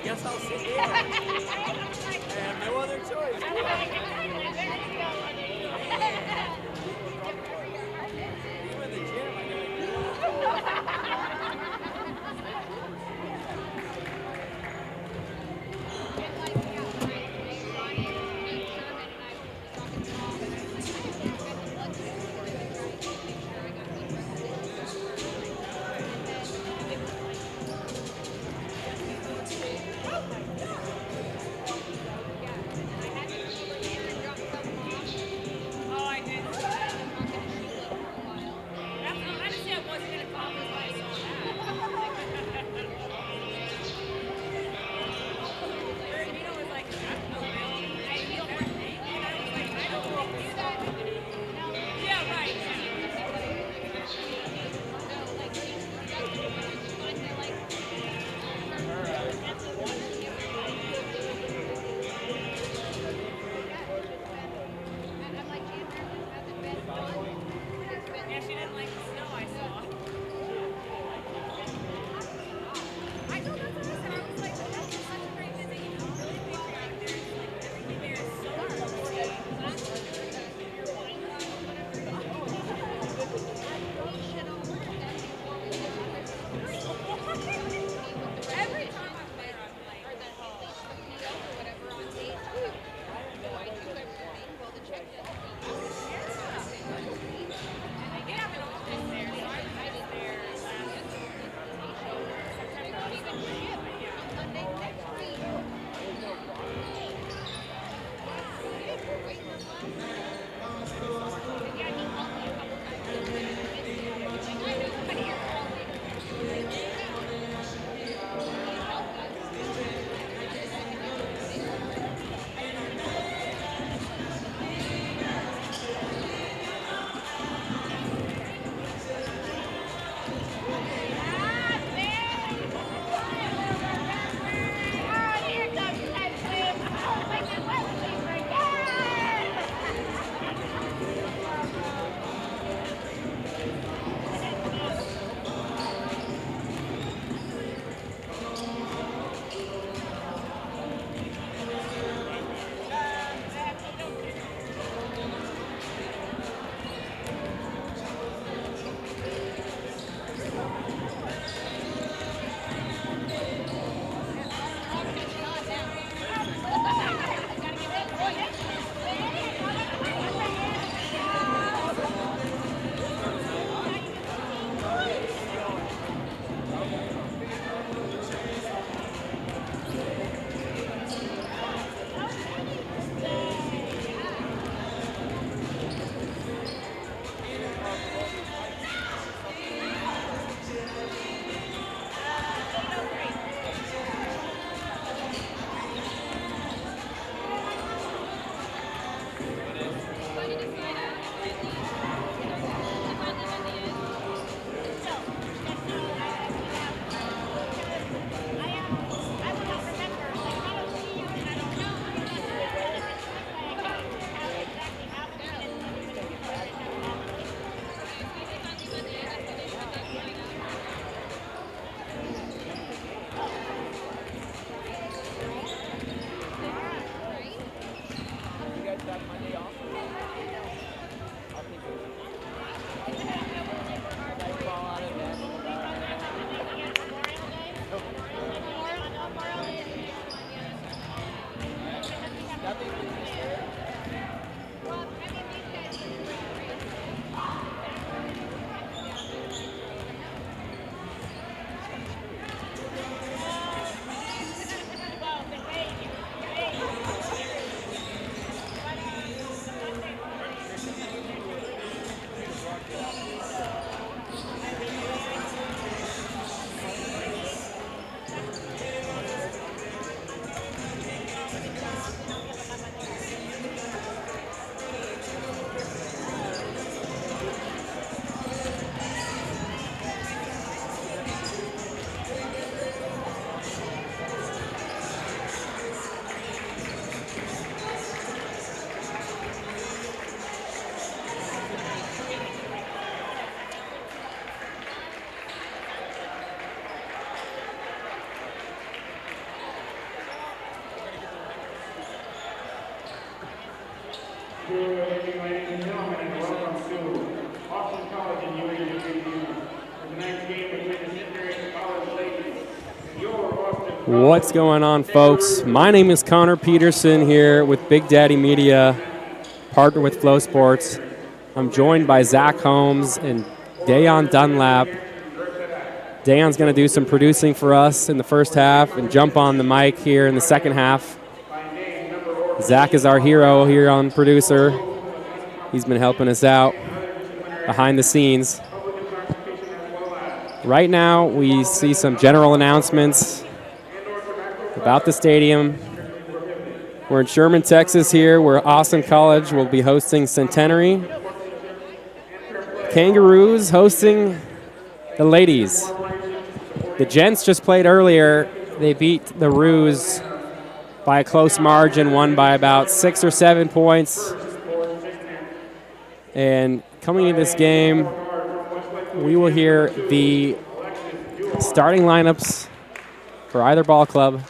guess I'll sit here. I have no other choice. You in the gym, I What's going on, folks? My name is Connor Peterson here with Big Daddy Media, partner with FloSports. I'm joined by Zach Holmes and Dayon Dunlap. Dayon's going to do some producing for us in the first half and jump on the mic here in the second half. Zach is our hero here on producer. He's been helping us out behind the scenes. Right now, we see some general announcements about the stadium. We're in Sherman, Texas here, where Austin College will be hosting Centenary. Kangaroos hosting the ladies. The gents just played earlier. They beat the Roos by a close margin, won by about 6 or 7 points. And coming into this game, we will hear the starting lineups for either ball club.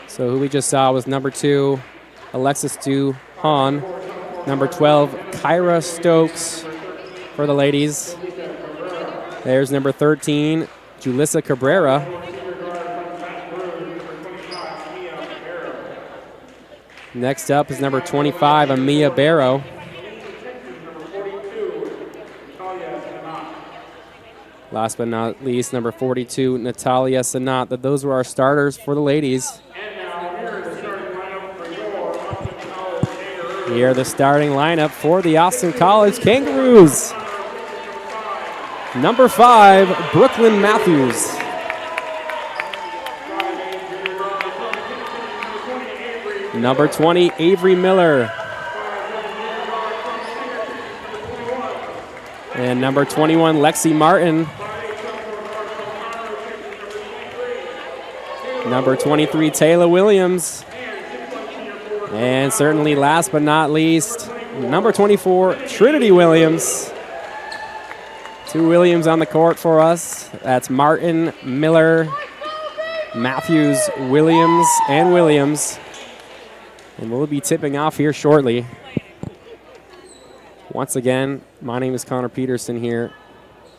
So who we just saw was number 2, Alexis Duhon. Number 12, Kyra Stokes for the ladies. There's number 13, Julissa Cabrera. Next up is number 25, Amia Barrow. Last but not least, number 42, Natalia Sanat. Those were our starters for the ladies. Here are the starting lineup for the Austin College Kangaroos. Number 5, Brooklyn Matthews. Number 20, Avery Miller. And number 21, Lexi Martin. Number 23, Taylor Williams. And certainly last but not least, number 24, Trinity Williams. 2 Williams on the court for us. That's Martin, Miller, Matthews, Williams, and Williams. And we'll be tipping off here shortly. Once again, my name is Connor Peterson here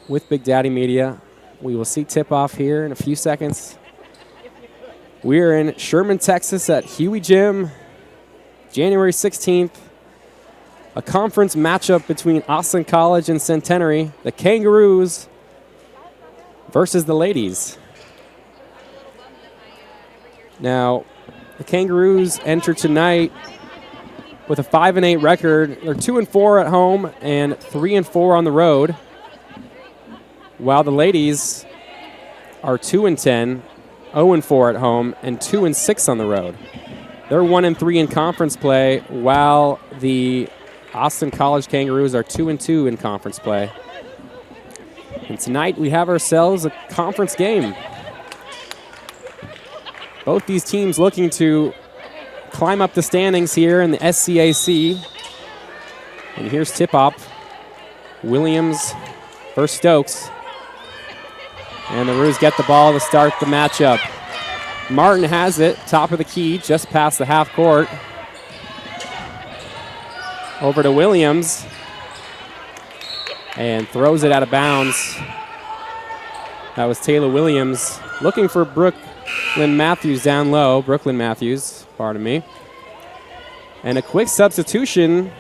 with Big Daddy Media. We will see tip-off here in a few seconds. We are in Sherman, Texas at Huey Gym, January 16th. A conference matchup between Austin College and Centenary, the Kangaroos versus the ladies. Now, the Kangaroos enter tonight with a 5-8 record. They're 2-4 at home and 3-4 on the road, while the ladies are 2-10, 0-4 at home, and 2-6 on the road. They're 1-3 in conference play, while the Austin College Kangaroos are 2-2 in conference play. And tonight we have ourselves a conference game. Both these teams looking to climb up the standings here in the SCAC. And here's tip-off. Williams versus Stokes. And the Roos get the ball to start the matchup. Martin has it, top of the key, just past the half court. Over to Williams. And throws it out of bounds. That was Taylor Williams looking for Brooklyn Matthews down low. Brooklyn Matthews, pardon me. And a quick substitution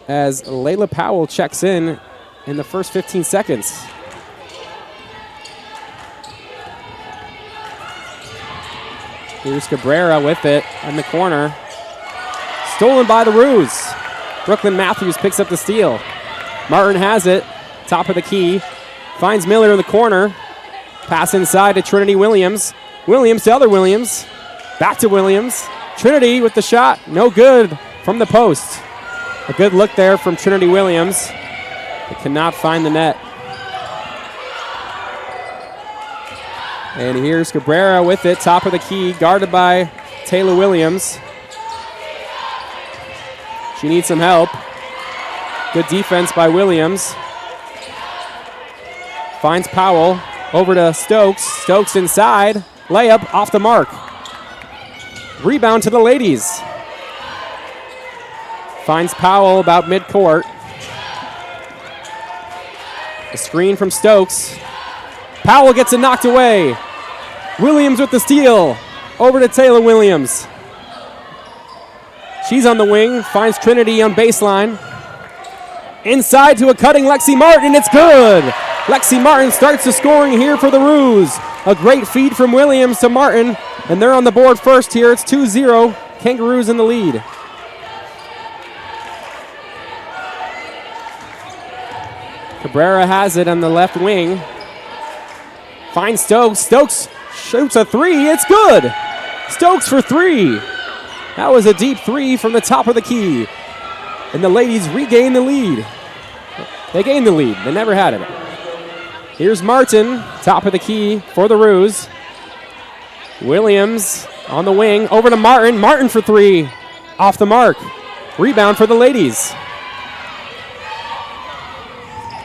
as Layla Powell checks in the first 15 seconds. Here's Cabrera with it in the corner. Stolen by the Roos. Brooklyn Matthews picks up the steal. Martin has it, top of the key. Finds Miller in the corner. Pass inside to Trinity Williams. Williams to other Williams. Back to Williams. Trinity with the shot. No good from the post. A good look there from Trinity Williams. But cannot find the net. And here's Cabrera with it, top of the key, guarded by Taylor Williams. She needs some help. Good defense by Williams. Finds Powell. Over to Stokes. Stokes inside. Layup off the mark. Rebound to the ladies. Finds Powell about midcourt. A screen from Stokes. Powell gets it knocked away. Williams with the steal. Over to Taylor Williams. She's on the wing. Finds Trinity on baseline. Inside to a cutting Lexi Martin. It's good. Lexi Martin starts the scoring here for the Roos. A great feed from Williams to Martin. And they're on the board first here. It's 2-0. Kangaroos in the lead. Cabrera has it on the left wing. Finds Stokes. Stokes shoots a three. It's good. Stokes for three. That was a deep three from the top of the key. And the ladies regain the lead. They gained the lead. They never had it. Here's Martin, top of the key for the Roos. Williams on the wing. Over to Martin. Martin for three. Off the mark. Rebound for the ladies.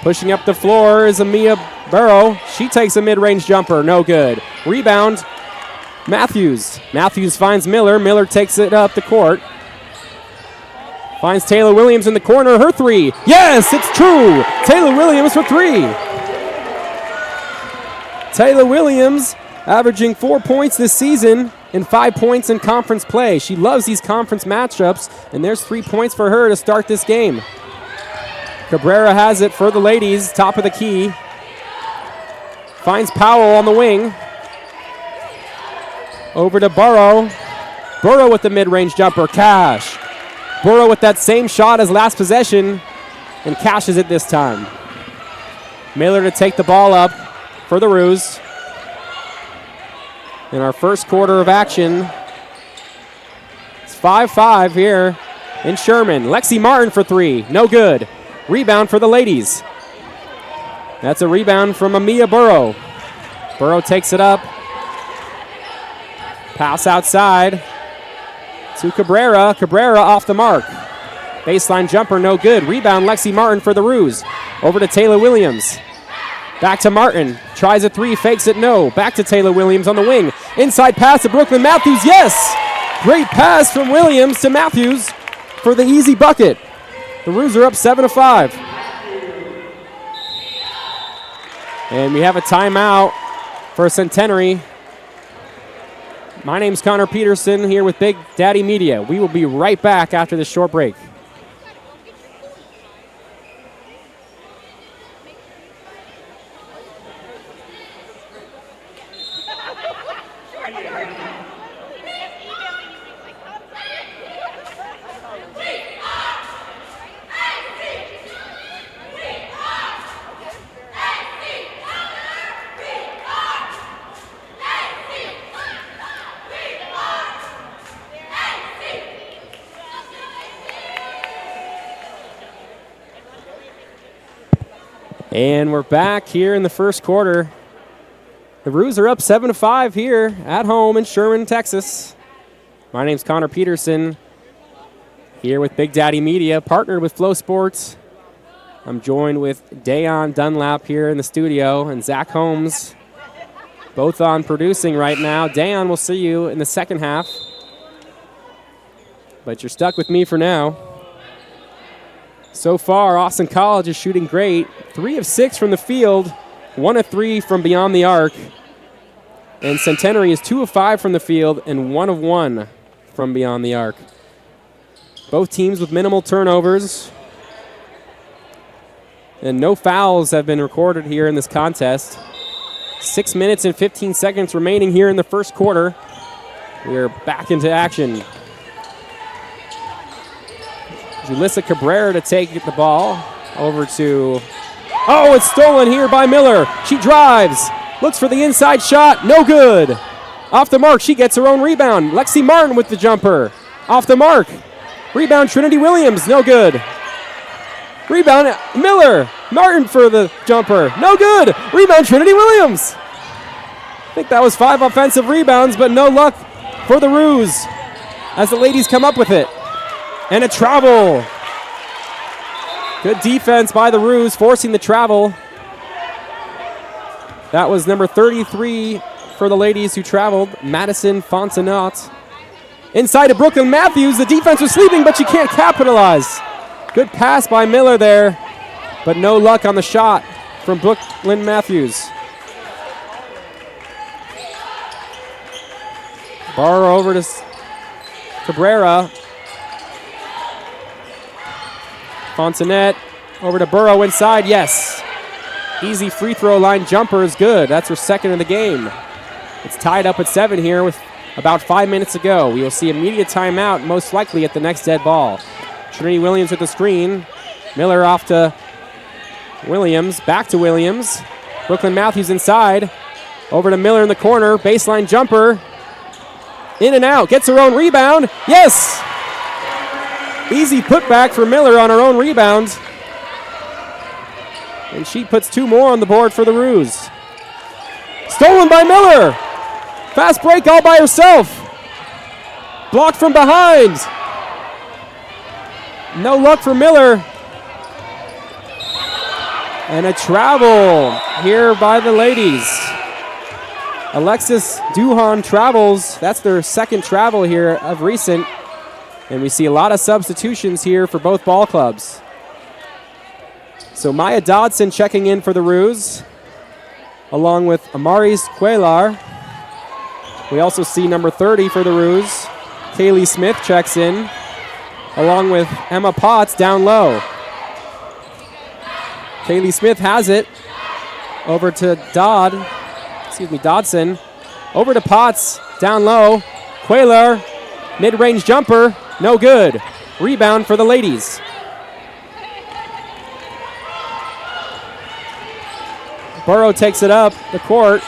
Pushing up the floor is Amia Burrow. She takes a mid-range jumper. No good. Rebound. Matthews. Matthews finds Miller. Miller takes it up the court. Finds Taylor Williams in the corner. Her three. Yes, it's true. Taylor Williams for three. Taylor Williams averaging 4 points this season and 5 points in conference play. She loves these conference matchups, and there's 3 points for her to start this game. Cabrera has it for the ladies, top of the key. Finds Powell on the wing. Over to Burrow. Burrow with the mid-range jumper. Cash. Burrow with that same shot as last possession and cashes it this time. Miller to take the ball up for the Roos. In our first quarter of action, it's 5-5 here in Sherman. Lexi Martin for three. No good. Rebound for the ladies. That's a rebound from Amia Burrow. Burrow takes it up. Pass outside to Cabrera. Cabrera off the mark. Baseline jumper, no good. Rebound, Lexi Martin for the Roos. Over to Taylor Williams. Back to Martin. Tries a three, fakes it, no. Back to Taylor Williams on the wing. Inside pass to Brooklyn Matthews, yes! Great pass from Williams to Matthews for the easy bucket. The Roos are up 7-5. And we have a timeout for Centenary. My name's Connor Peterson here with Big Daddy Media. We will be right back after this short break. And we're back here in the first quarter. The Roos are up 7-5 here at home in Sherman, Texas. My name's Connor Peterson, here with Big Daddy Media, partnered with FloSports. I'm joined with Dayon Dunlap here in the studio and Zach Holmes, both on producing right now. Dayon, we'll see you in the second half, but you're stuck with me for now. So far, Austin College is shooting great. 3 of 6 from the field, 1 of 3 from beyond the arc. And Centenary is 2 of 5 from the field and 1 of 1 from beyond the arc. Both teams with minimal turnovers. And no fouls have been recorded here in this contest. 6 minutes and 15 seconds remaining here in the first quarter. We are back into action. Julissa Cabrera to take the ball over to... Oh, it's stolen here by Miller. She drives, looks for the inside shot, no good. Off the mark, she gets her own rebound. Lexi Martin with the jumper. Off the mark. Rebound, Trinity Williams, no good. Rebound, Miller. Martin for the jumper, no good. Rebound, Trinity Williams. I think that was 5 offensive rebounds, but no luck for the Roos as the ladies come up with it. And a travel. Good defense by the Roos, forcing the travel. That was number 33 for the ladies who traveled, Madison Fontenot. Inside to Brooklyn Matthews. The defense was sleeping, but she can't capitalize. Good pass by Miller there, but no luck on the shot from Brooklyn Matthews. Barr over to Cabrera. Fontanet over to Burrow inside, yes. Easy free throw line jumper is good. That's her second of the game. It's tied up at 7 here with about 5 minutes to go. We will see immediate timeout, most likely at the next dead ball. Trinity Williams with the screen. Miller off to Williams, back to Williams. Brooklyn Matthews inside. Over to Miller in the corner, baseline jumper. In and out, gets her own rebound. Yes! Easy putback for Miller on her own rebound. And she puts 2 more on the board for the Roos. Stolen by Miller. Fast break all by herself. Blocked from behind. No luck for Miller. And a travel here by the ladies. Alexis Duhan travels. That's their second travel here of recent. And we see a lot of substitutions here for both ball clubs. So Maya Dodson checking in for the Roos, along with Amaris Cuellar. We also see number 30 for the Roos. Kaylee Smith checks in, along with Emma Potts down low. Kaylee Smith has it. Over to Dodson. Over to Potts, down low. Cuellar, mid-range jumper, no good. Rebound for the ladies. Burrow takes it up the court.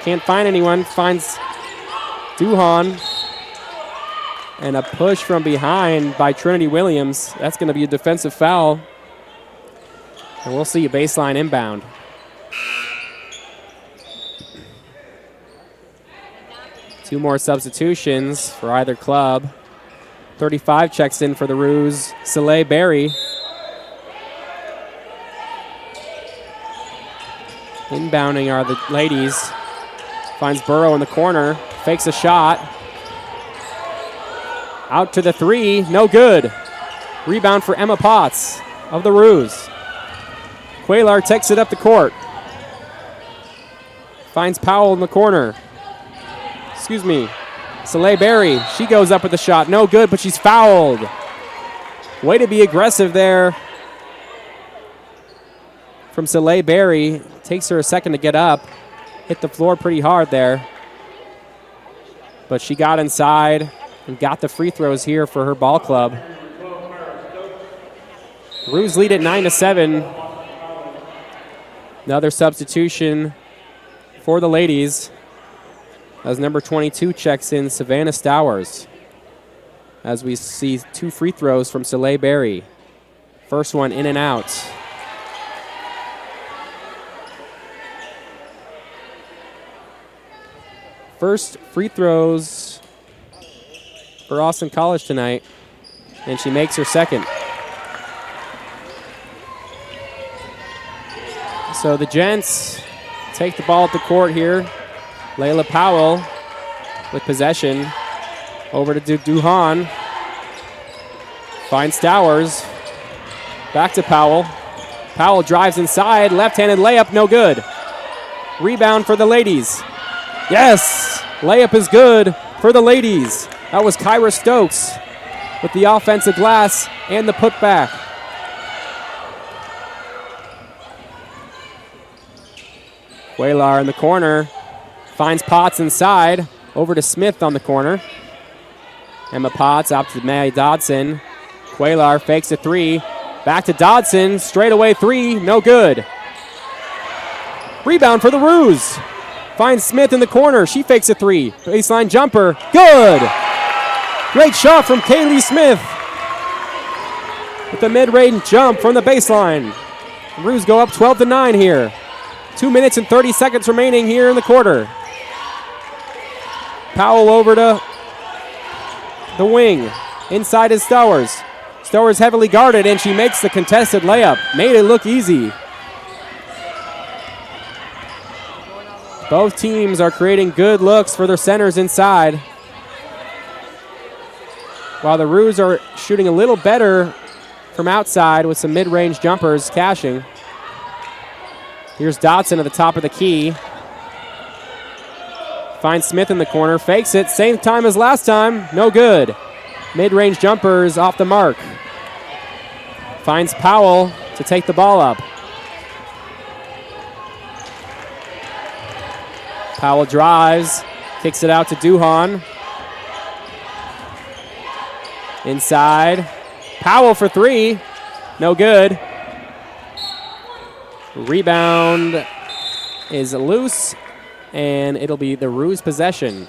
Can't find anyone. Finds Duhan. And a push from behind by Trinity Williams. That's going to be a defensive foul. And we'll see a baseline inbound. Two more substitutions for either club. 35 checks in for the Roos. Soleil Berry. Inbounding are the ladies. Finds Burrow in the corner. Fakes a shot. Out to the 3. No good. Rebound for Emma Potts of the Roos. Cuellar takes it up the court. Finds Powell in the corner. Soleil Berry. She goes up with the shot. No good, but she's fouled. Way to be aggressive there from Soleil Berry. Takes her a second to get up. Hit the floor pretty hard there. But she got inside and got the free throws here for her ball club. Roos lead at 9-7. Another substitution for the ladies as number 22 checks in Savannah Stowers. As we see 2 free throws from Soleil Berry. First one in and out. First free throws for Austin College tonight, and she makes her second. So the Gents take the ball at the court here. Layla Powell with possession. Over to Duhan. Finds Stowers. Back to Powell. Powell drives inside. Left-handed layup, no good. Rebound for the ladies. Yes! Layup is good for the ladies. That was Kyra Stokes with the offensive glass and the putback. Cuellar in the corner. Finds Potts inside. Over to Smith on the corner. Emma Potts out to May Dodson. Cuellar fakes a 3. Back to Dodson. Straightaway 3. No good. Rebound for the Roos. Finds Smith in the corner. She fakes a 3. Baseline jumper. Good. Great shot from Kaylee Smith. With the mid-range jump from the baseline. The Roos go up 12-9 here. 2 minutes and 30 seconds remaining here in the quarter. Powell over to the wing. Inside is Stowers. Stowers heavily guarded, and she makes the contested layup. Made it look easy. Both teams are creating good looks for their centers inside. while the Roos are shooting a little better from outside with some mid-range jumpers cashing. Here's Dotson at the top of the key. Finds Smith in the corner, fakes it, same time as last time, no good. Mid-range jumpers off the mark. Finds Powell to take the ball up. Powell drives, kicks it out to Duhan. Inside. Powell for three. No good. Rebound is loose, and it'll be the Roos possession.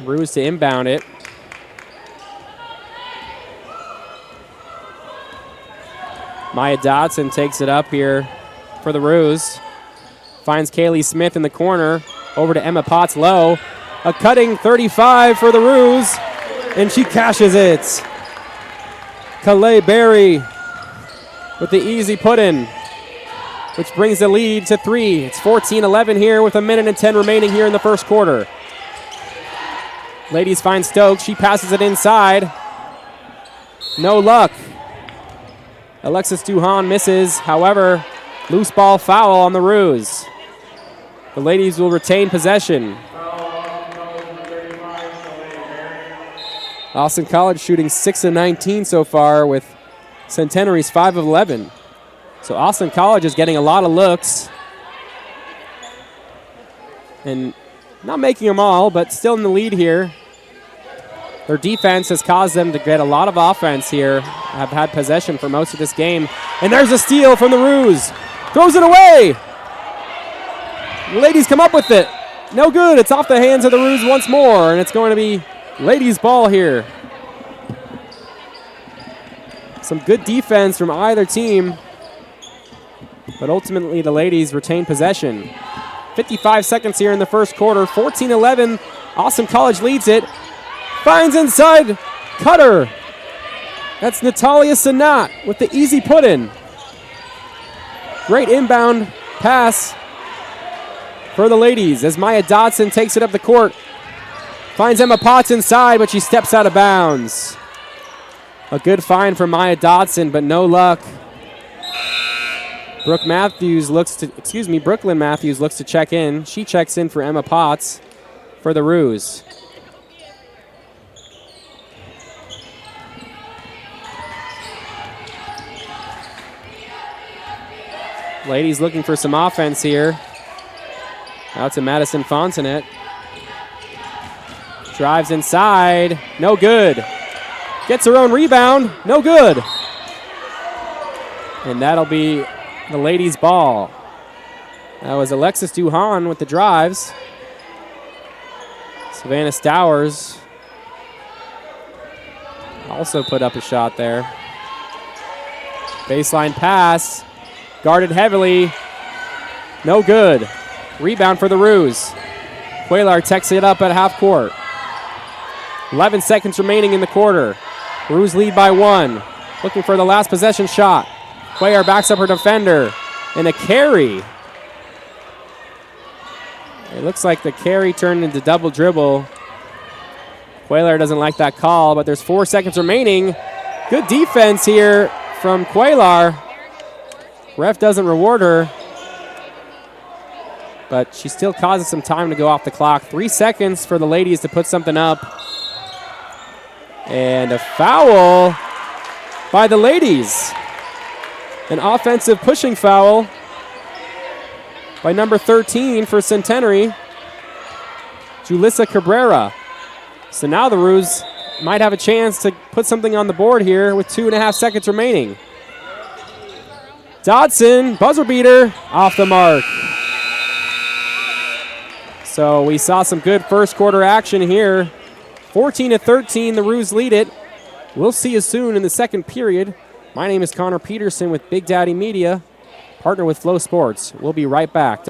Roos to inbound it. Maya Dotson takes it up here for the Roos. Finds Kaylee Smith in the corner. Over to Emma Potts low. A cutting 35 for the Roos, and she cashes it. Calais Berry with the easy put-in, which brings the lead to 3. It's 14-11 here with 1:10 remaining here in the first quarter. Ladies find Stokes. She passes it inside. No luck. Alexis Duhan misses. However, loose ball foul on the Roos. The ladies will retain possession. Austin College shooting 6 of 19 so far with Centenary's 5 of 11. So Austin College is getting a lot of looks and not making them all, but still in the lead here. Their defense has caused them to get a lot of offense here, have had possession for most of this game. And there's a steal from the Roos. Throws it away. The ladies come up with it. No good. It's off the hands of the Roos once more, and it's going to be ladies' ball here. Some good defense from either team, but ultimately the ladies retain possession. 55 seconds here in the first quarter. 14-11. Austin College leads it. Finds inside. Cutter. That's Natalia Sanat with the easy put-in. Great inbound pass for the ladies as Maya Dotson takes it up the court. Finds Emma Potts inside, but she steps out of bounds. A good find for Maya Dotson, but no luck. Brooklyn Matthews looks to check in. She checks in for Emma Potts for the Roos. Ladies looking for some offense here. Out to Madison Fontanet. Drives inside. No good. Gets her own rebound. No good. And that'll be the ladies' ball. That was Alexis Duhan with the drives. Savannah Stowers also put up a shot there. Baseline pass. Guarded heavily. No good. Rebound for the Roos. Cuellar takes it up at half court. 11 seconds remaining in the quarter. Roos lead by 1. Looking for the last possession shot. Cuellar backs up her defender. And a carry. It looks like the carry turned into double dribble. Cuellar doesn't like that call, but there's 4 seconds remaining. Good defense here from Cuellar. Ref doesn't reward her, but she still causes some time to go off the clock. 3 seconds for the ladies to put something up. And a foul by the ladies. An offensive pushing foul by number 13 for Centenary, Julissa Cabrera. So now the Roos might have a chance to put something on the board here with 2.5 seconds remaining. Dodson, buzzer beater, off the mark. So we saw some good first quarter action here. 14-13, the Roos lead it. We'll see you soon in the second period. My name is Connor Peterson with Big Daddy Media, partner with FloSports. We'll be right back.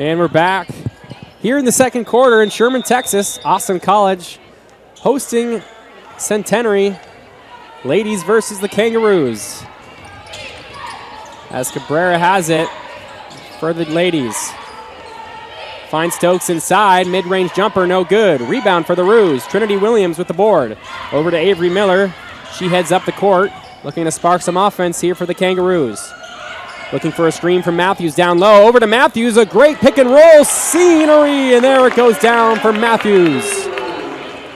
And we're back here in the second quarter in Sherman, Texas. Austin College hosting Centenary. Ladies versus the Kangaroos. As Cabrera has it for the ladies. Finds Stokes inside. Mid-range jumper, no good. Rebound for the Roos. Trinity Williams with the board. Over to Avery Miller. She heads up the court, looking to spark some offense here for the Kangaroos. Looking for a screen from Matthews down low. Over to Matthews, a great pick and roll scenery, and there it goes down for Matthews.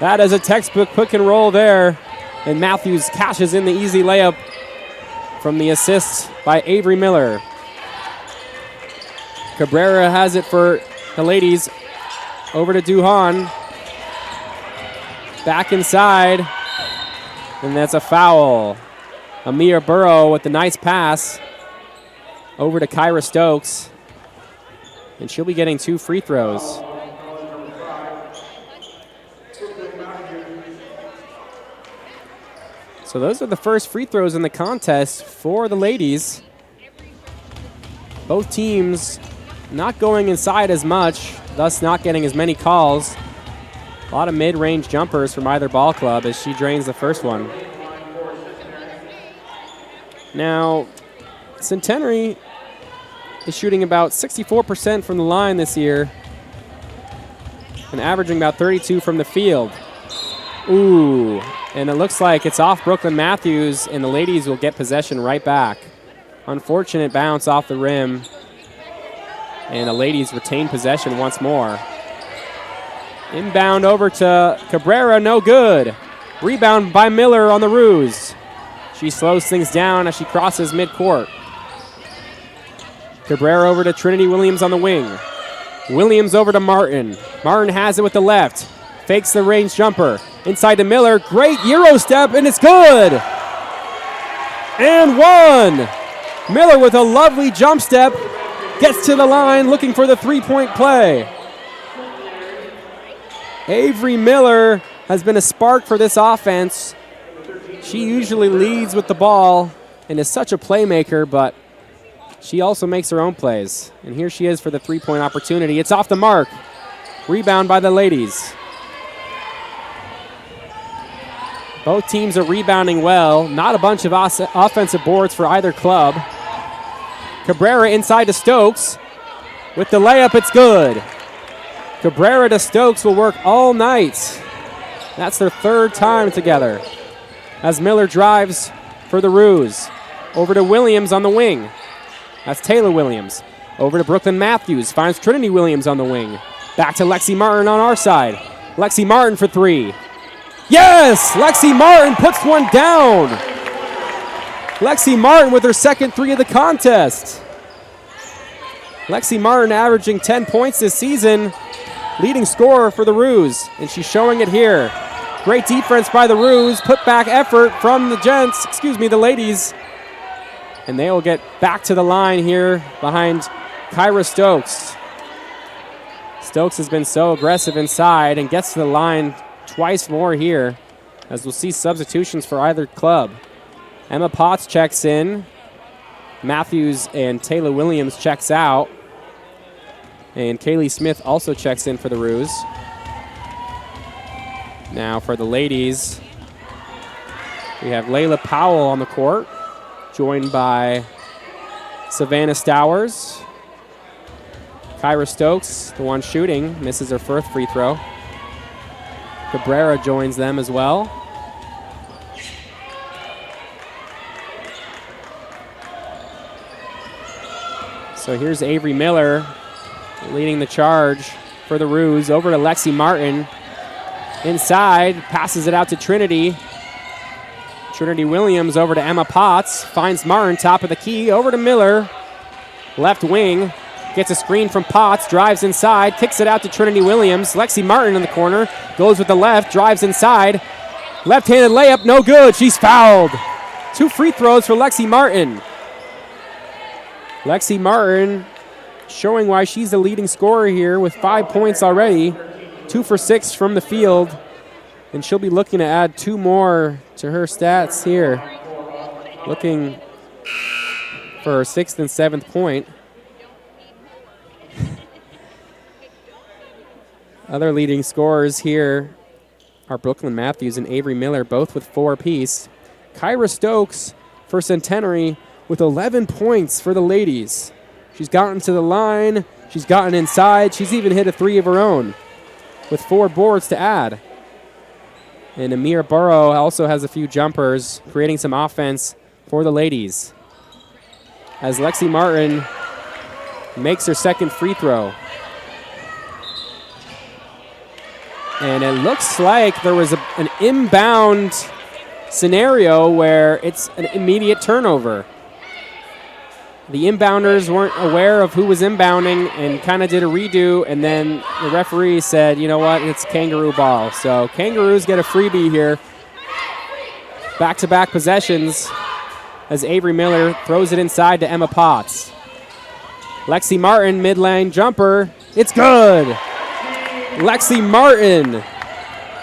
That is a textbook pick and roll there, and Matthews cashes in the easy layup from the assist by Avery Miller. Cabrera has it for the ladies. Over to Duhan. Back inside, and that's a foul. Amir Burrow with the nice pass. Over to Kyra Stokes. And she'll be getting 2 free throws. So those are the first free throws in the contest for the ladies. Both teams not going inside as much, thus not getting as many calls. A lot of mid-range jumpers from either ball club as she drains the first one. Now, Centenary is shooting about 64% from the line this year and averaging about 32 from the field. Ooh, and it looks like it's off Brooklyn Matthews, and the ladies will get possession right back. Unfortunate bounce off the rim, and the ladies retain possession once more. Inbound over to Cabrera, no good. Rebound by Miller on the Roos. She slows things down as she crosses midcourt. Cabrera over to Trinity Williams on the wing. Williams over to Martin. Martin has it with the left. Fakes the range jumper. Inside to Miller. Great Euro step, and it's good. And one. Miller with a lovely jump step. Gets to the line looking for the three-point play. Avery Miller has been a spark for this offense. She usually leads with the ball and is such a playmaker, but she also makes her own plays. And here she is for the three-point opportunity. It's off the mark. Rebound by the ladies. Both teams are rebounding well. Not a bunch of offensive boards for either club. Cabrera inside to Stokes. With the layup, it's good. Cabrera to Stokes will work all night. That's their third time together. As Miller drives for the Roos. Over to Williams on the wing. That's Taylor Williams. Over to Brooklyn Matthews. Finds Trinity Williams on the wing. Back to Lexi Martin on our side. Lexi Martin for three. Yes! Lexi Martin puts one down. Lexi Martin with her second three of the contest. Lexi Martin averaging 10 points this season. Leading scorer for the Roos. And she's showing it here. Great defense by the Roos. Put back effort from the ladies. And they will get back to the line here behind Kyra Stokes. Stokes has been so aggressive inside and gets to the line twice more here, as we'll see substitutions for either club. Emma Potts checks in. Matthews and Taylor Williams checks out. And Kaylee Smith also checks in for the Roos. Now for the ladies, we have Layla Powell on the court, joined by Savannah Stowers. Kyra Stokes, the one shooting, misses her first free throw. Cabrera joins them as well. So here's Avery Miller leading the charge for the Roos. Over to Lexi Martin. Inside, passes it out to Trinity. Trinity Williams over to Emma Potts. Finds Martin, top of the key. Over to Miller. Left wing. Gets a screen from Potts. Drives inside. Kicks it out to Trinity Williams. Lexi Martin in the corner. Goes with the left. Drives inside. Left-handed layup. No good. She's fouled. 2 free throws for Lexi Martin. Lexi Martin showing why she's the leading scorer here with 5 points already. 2 for 6 from the field. And she'll be looking to add 2 more to her stats here. Looking for her 6th and 7th point. Other leading scorers here are Brooklyn Matthews and Avery Miller, both with 4 apiece. Kyra Stokes for Centenary with 11 points for the ladies. She's gotten to the line. She's gotten inside. She's even hit a 3 of her own with 4 boards to add. And Amir Burrow also has a few jumpers, creating some offense for the ladies. As Lexi Martin makes her second free throw. And it looks like there was an inbound scenario where it's an immediate turnover. The inbounders weren't aware of who was inbounding and kind of did a redo, and then the referee said, you know what, it's Kangaroo ball. So Kangaroos get a freebie here. Back-to-back possessions as Avery Miller throws it inside to Emma Potts. Lexi Martin, mid-lane jumper. It's good. Lexi Martin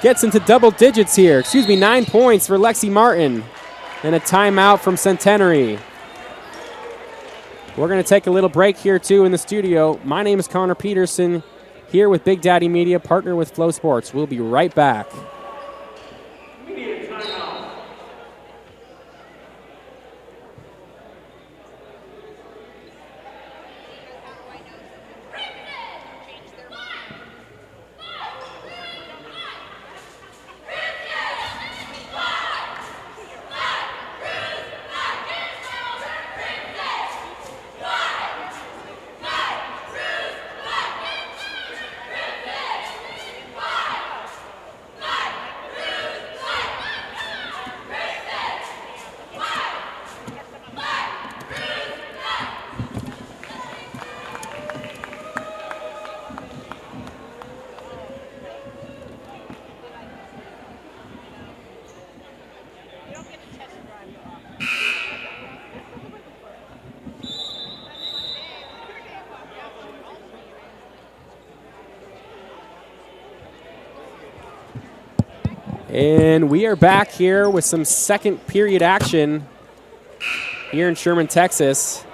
gets into double digits here. 9 points for Lexi Martin. And a timeout from Centenary. We're going to take a little break here, too, in the studio. My name is Connor Peterson, here with Big Daddy Media, partner with FloSports. We'll be right back. And we are back here with some second period action here in Sherman, Texas.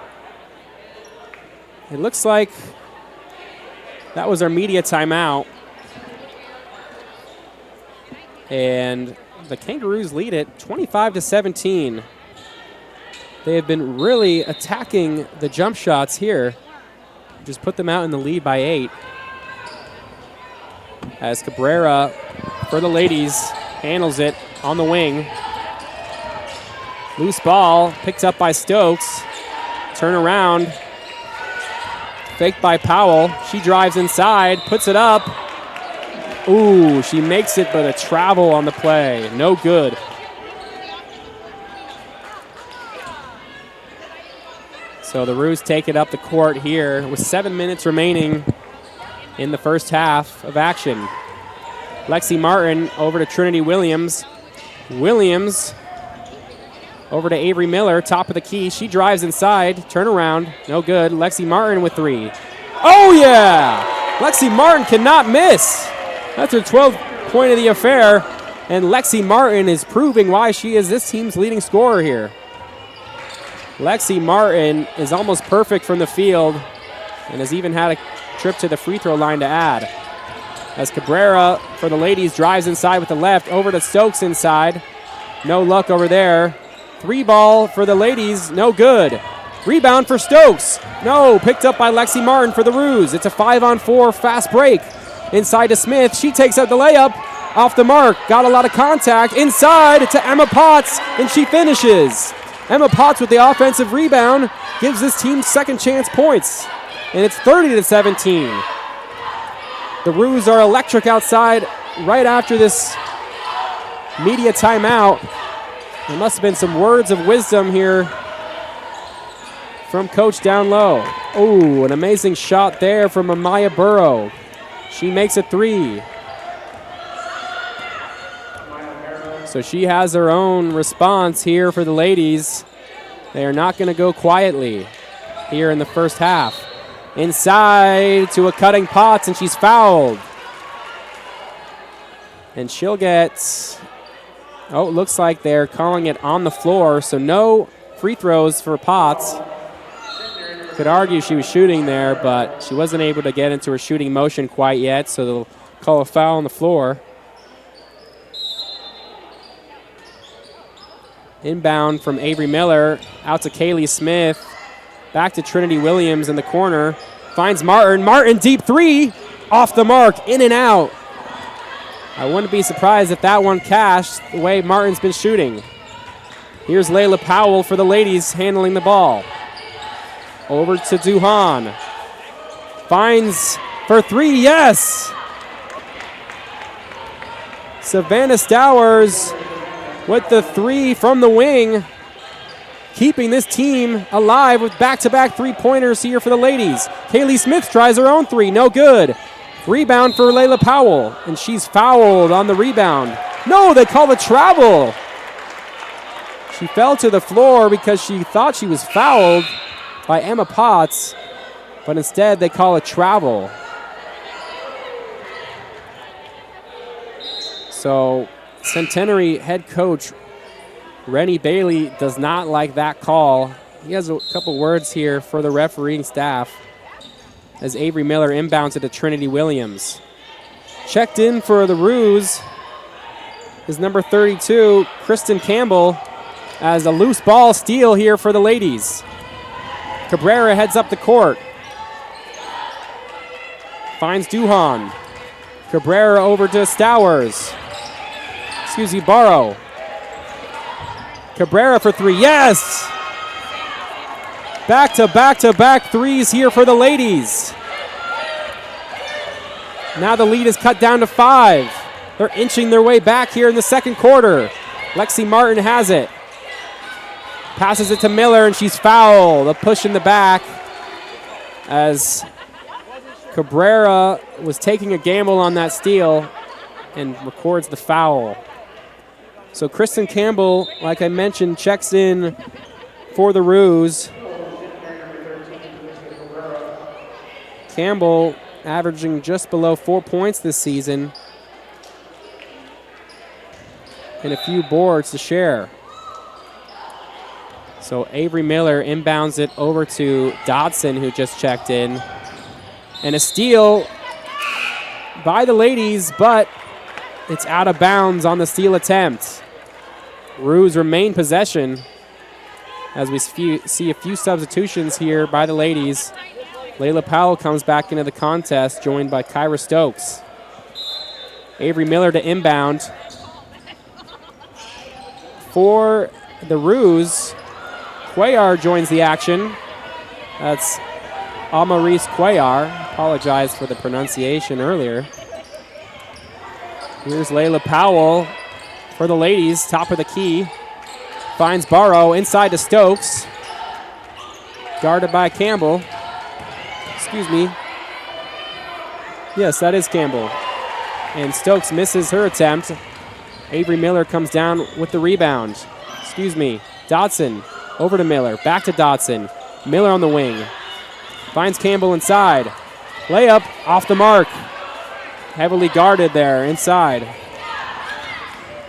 It looks like that was our media timeout. And the Kangaroos lead it 25-17. They have been really attacking the jump shots here. Just put them out in the lead by 8. As Cabrera, for the ladies, handles it on the wing. Loose ball picked up by Stokes. Turn around. Faked by Powell. She drives inside, puts it up. Ooh, she makes it, but a travel on the play. No good. So the Roos take it up the court here with 7 minutes remaining in the first half of action. Lexi Martin over to Trinity Williams. Williams over to Avery Miller, top of the key. She drives inside, turn around, no good. Lexi Martin with 3. Oh yeah! Lexi Martin cannot miss. That's her 12th point of the affair, and Lexi Martin is proving why she is this team's leading scorer here. Lexi Martin is almost perfect from the field and has even had a trip to the free throw line to add. As Cabrera for the ladies drives inside with the left, over to Stokes inside. No luck over there. 3 ball for the ladies, no good. Rebound for Stokes. No, picked up by Lexi Martin for the Roos. It's a 5-on-4 fast break. Inside to Smith. She takes out the layup. Off the mark. Got a lot of contact. Inside to Emma Potts, and she finishes. Emma Potts with the offensive rebound gives this team second chance points. And it's 30-17. The Roos are electric outside right after this media timeout. There must have been some words of wisdom here from Coach down low. Oh, an amazing shot there from Amaya Burrow. She makes a 3. So she has her own response here for the ladies. They are not going to go quietly here in the first half. Inside to a cutting Potts, and she's fouled. And she'll get, oh, it looks like they're calling it on the floor, so no free throws for Potts. Could argue she was shooting there, but she wasn't able to get into her shooting motion quite yet, so they'll call a foul on the floor. Inbound from Avery Miller, out to Kaylee Smith, back to Trinity Williams in the corner. Finds Martin. Martin, deep three, off the mark, in and out. I wouldn't be surprised if that one cashed the way Martin's been shooting. Here's Layla Powell for the ladies handling the ball. Over to Duhan. Finds for three, yes! Savannah Stowers with the three from the wing, keeping this team alive with back-to-back three-pointers here for the ladies. Kaylee Smith tries her own three, no good. Rebound for Layla Powell, and she's fouled on the rebound. No, they call the travel. She fell to the floor because she thought she was fouled by Emma Potts, but instead they call a travel. So Centenary head coach Rennie Bailey does not like that call. He has a couple words here for the refereeing staff as Avery Miller inbounds it to Trinity Williams. Checked in for the Roos is number 32, Kristen Campbell, as a loose ball steal here for the ladies. Cabrera heads up the court. Finds Duhan. Cabrera over to Stowers. Barrow. Cabrera for three, yes! Back-to-back threes here for the ladies. Now the lead is cut down to 5. They're inching their way back here in the second quarter. Lexi Martin has it. Passes it to Miller, and she's fouled. A push in the back as Cabrera was taking a gamble on that steal and records the foul. So Kristen Campbell, like I mentioned, checks in for the Roos. Campbell averaging just below 4 points this season and a few boards to share. So Avery Miller inbounds it over to Dodson, who just checked in. And a steal by the ladies, but it's out of bounds on the steal attempt. Roos remain possession as we see a few substitutions here by the ladies. Layla Powell comes back into the contest, joined by Kyra Stokes. Avery Miller to inbound. For the Roos, Cuellar joins the action. That's Amaris Cuellar. Apologize for the pronunciation earlier. Here's Layla Powell for the ladies, top of the key. Finds Barrow inside to Stokes. Guarded by Campbell. Excuse me. Yes, that is Campbell. And Stokes misses her attempt. Avery Miller comes down with the rebound. Excuse me. Dodson over to Miller. Back to Dodson. Miller on the wing. Finds Campbell inside. Layup off the mark. Heavily guarded there inside.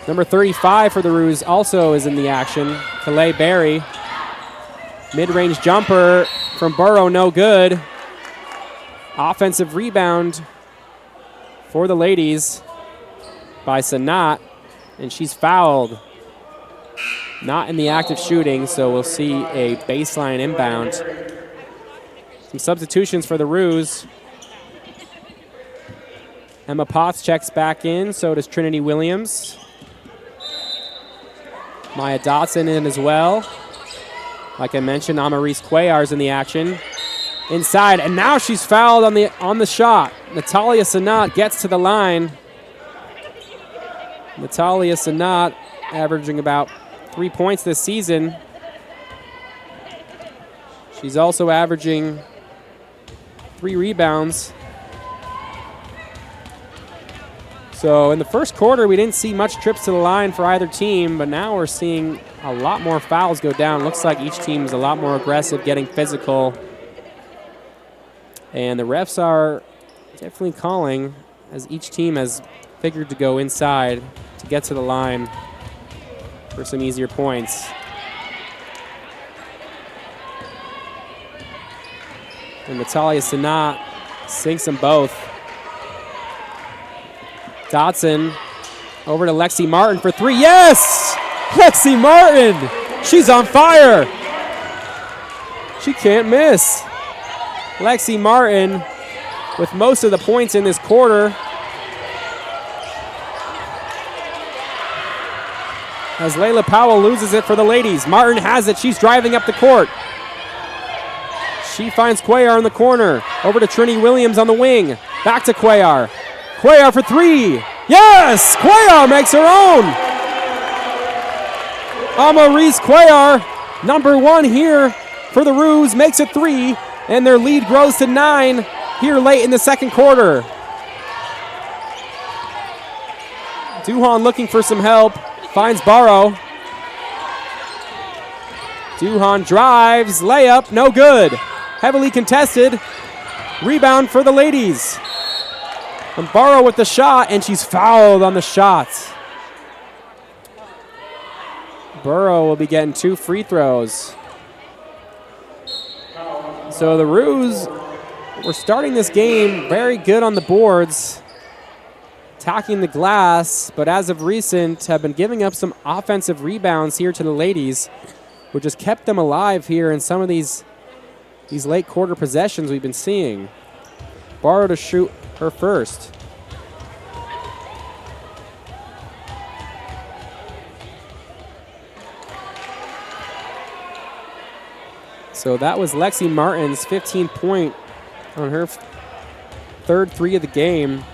Number 35 for the Roos also is in the action. Calais Berry. Mid-range jumper from Burrow, no good. Offensive rebound for the ladies by Sanat, and she's fouled. Not in the act of shooting, so we'll see a baseline inbound. Some substitutions for the Roos. Emma Potts checks back in, so does Trinity Williams. Maya Dotson in as well. Like I mentioned, Amaris Cuellar's in the action. Inside, and now she's fouled on the shot. Natalia Sanat gets to the line. Natalia Sanat averaging about 3 points this season. She's also averaging 3 rebounds. So in the first quarter, we didn't see much trips to the line for either team, but now we're seeing a lot more fouls go down. Looks like each team is a lot more aggressive, getting physical. And the refs are definitely calling as each team has figured to go inside to get to the line for some easier points. And Natalia Sanat sinks them both. Dotson over to Lexi Martin for three. Yes! Lexi Martin! She's on fire! She can't miss. Lexi Martin with most of the points in this quarter. As Layla Powell loses it for the ladies. Martin has it. She's driving up the court. She finds Cuellar in the corner. Over to Trini Williams on the wing. Back to Cuellar. Cuellar for three. Yes! Cuellar makes her own. Amaris Cuellar, number one here for the Roos, makes it three, and their lead grows to 9 here late in the second quarter. Duhan looking for some help. Finds Barrow. Duhan drives, layup, no good. Heavily contested. Rebound for the ladies. And Barrow with the shot, and she's fouled on the shot. Burrow will be getting 2 free throws. So the Roos were starting this game very good on the boards, attacking the glass, but as of recent have been giving up some offensive rebounds here to the ladies, which has kept them alive here in some of these late quarter possessions we've been seeing. Barrow to shoot her first. So that was Lexi Martin's 15-point on her third three of the game.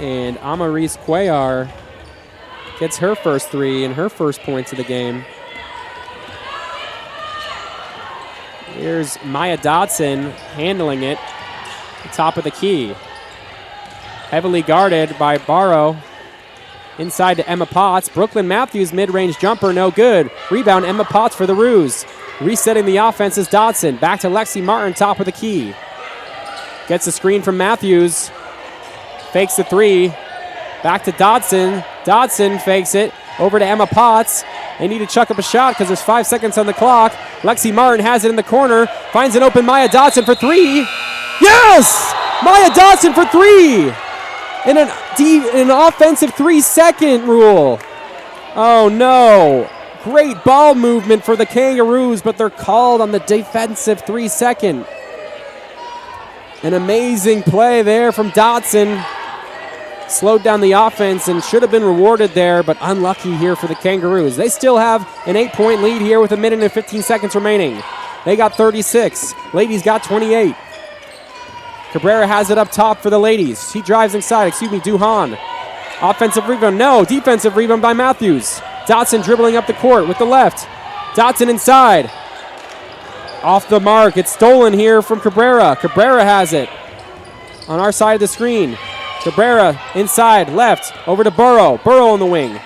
And Amaris Cuellar gets her first three and her first points of the game. Here's Maya Dotson handling it, top of the key. Heavily guarded by Barrow. Inside to Emma Potts. Brooklyn Matthews mid-range jumper, no good. Rebound Emma Potts for the Roos. Resetting the offense is Dotson. Back to Lexi Martin, top of the key. Gets a screen from Matthews. Fakes the three. Back to Dotson. Dotson fakes it. Over to Emma Potts. They need to chuck up a shot because there's 5 seconds on the clock. Lexi Martin has it in the corner. Finds an open Maya Dotson for three. Yes! Maya Dotson for three! In an offensive 3-second rule. Oh no. Great ball movement for the Kangaroos, but they're called on the defensive 3-second. An amazing play there from Dotson. Slowed down the offense and should have been rewarded there, but unlucky here for the Kangaroos. They still have an 8-point lead here with 1 minute and 15 seconds remaining. They got 36. Ladies got 28. Cabrera has it up top for the ladies. He drives inside, Duhan. Offensive rebound, no. Defensive rebound by Matthews. Dotson dribbling up the court with the left. Dotson inside. Off the mark. It's stolen here from Cabrera. Cabrera has it on our side of the screen. Cabrera inside, left, over to Burrow. Burrow on the wing.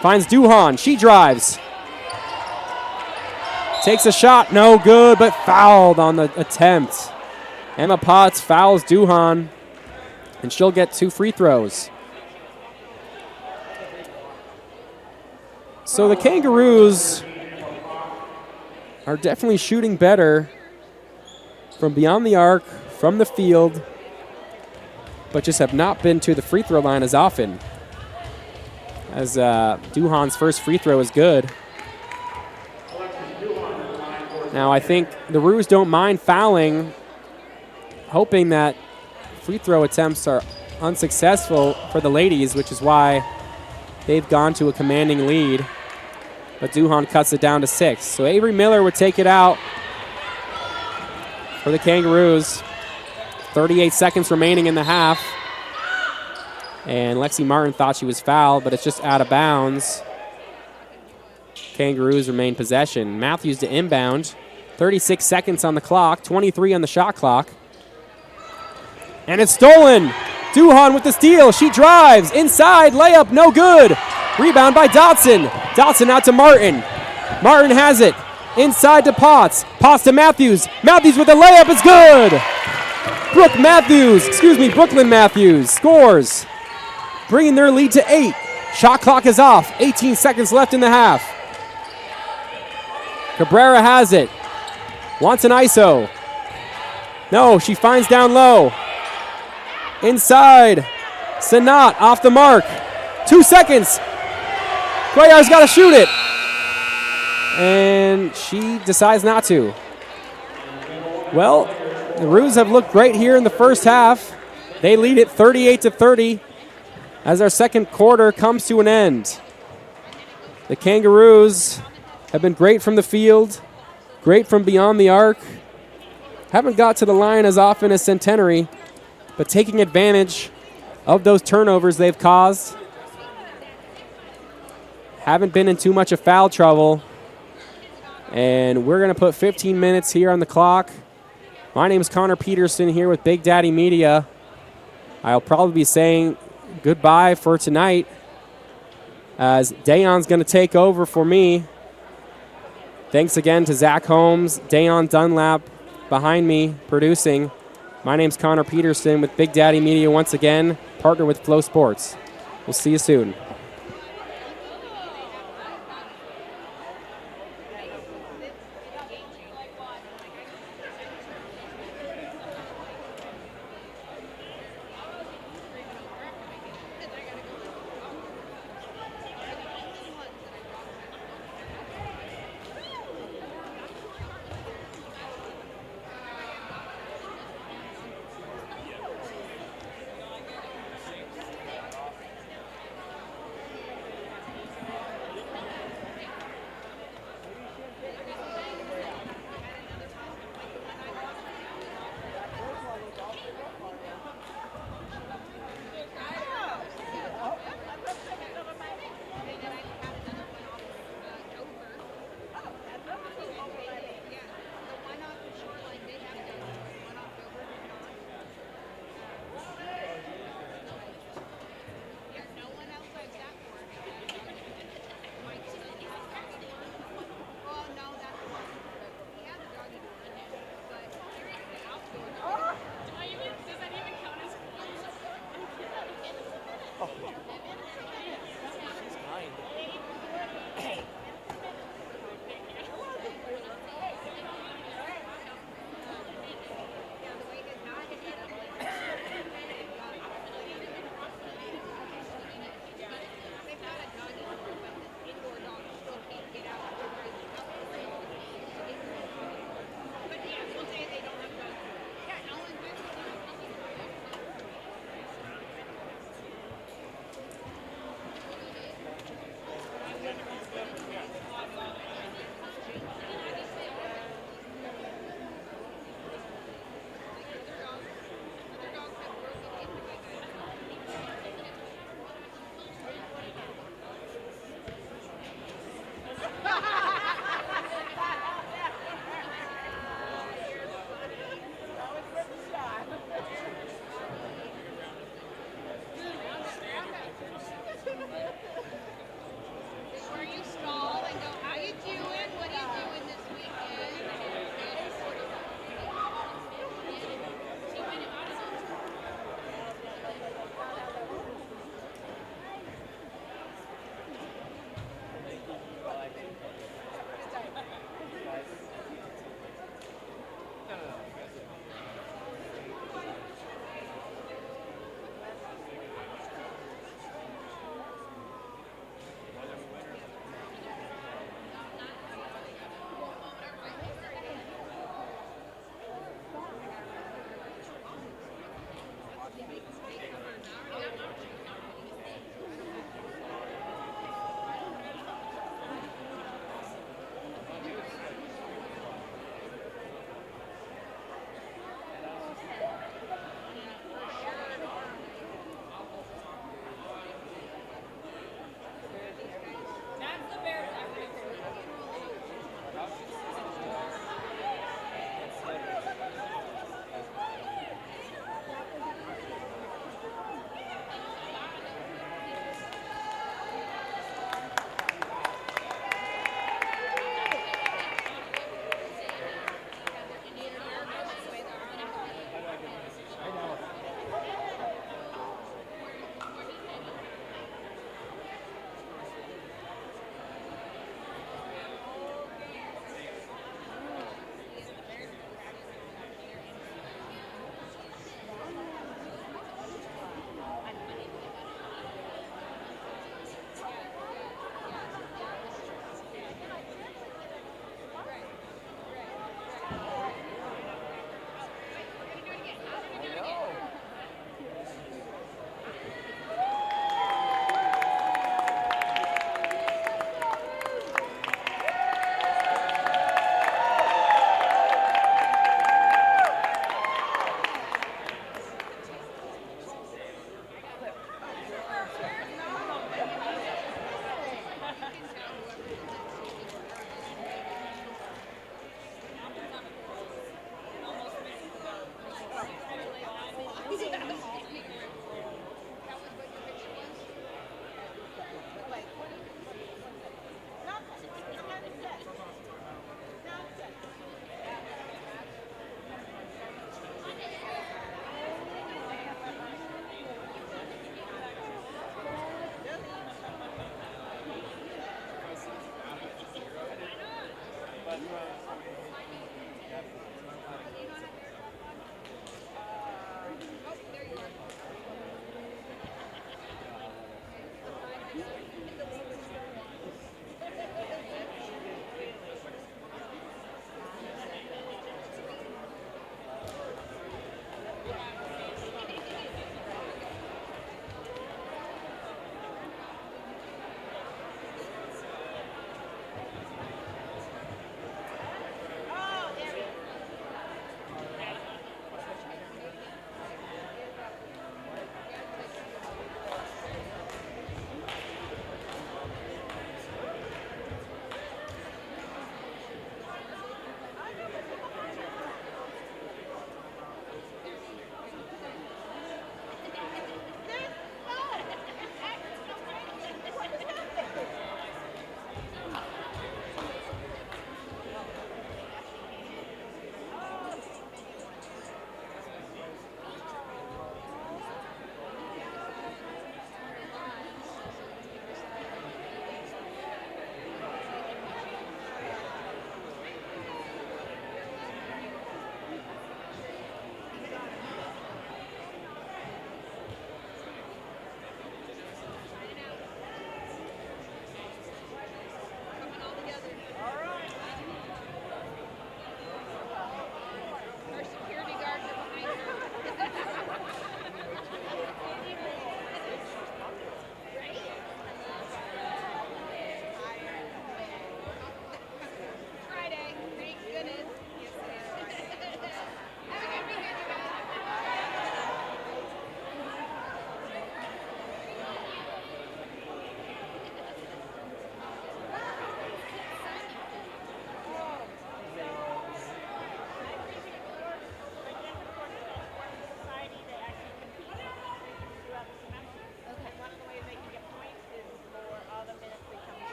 Finds Duhan. She drives. Takes a shot. No good, but fouled on the attempt. Emma Potts fouls Duhan, and she'll get 2 free throws. So the Kangaroos are definitely shooting better from beyond the arc, from the field, but just have not been to the free throw line as often. As Duhan's first free throw is good. Now I think the Roos don't mind fouling, hoping that free throw attempts are unsuccessful for the ladies, which is why they've gone to a commanding lead. But Duhan cuts it down to 6. So Avery Miller would take it out for the Kangaroos. 38 seconds remaining in the half. And Lexi Martin thought she was fouled, but it's just out of bounds. Kangaroos remain possession. Matthews to inbound. 36 seconds on the clock, 23 on the shot clock. And it's stolen. Duhan with the steal. She drives. Inside. Layup. No good. Rebound by Dotson. Dotson out to Martin. Martin has it. Inside to Potts. Potts to Matthews. Matthews with the layup. It's good. Brooklyn Matthews scores. Bringing their lead to 8. Shot clock is off. 18 seconds left in the half. Cabrera has it. Wants an ISO. No, she finds down low. Inside. Sanat off the mark. 2 seconds. Cuellar's got to shoot it. And she decides not to. Well, the Roos have looked great here in the first half. They lead it 38-30 as our second quarter comes to an end. The Kangaroos have been great from the field, great from beyond the arc. Haven't got to the line as often as Centenary, but taking advantage of those turnovers they've caused. Haven't been in too much of foul trouble. And we're going to put 15 minutes here on the clock. My name is Connor Peterson here with Big Daddy Media. I'll probably be saying goodbye for tonight as Dayon's going to take over for me. Thanks again to Zach Holmes, Dayon Dunlap behind me producing. My name's Connor Peterson with Big Daddy Media once again, partner with FloSports. We'll see you soon.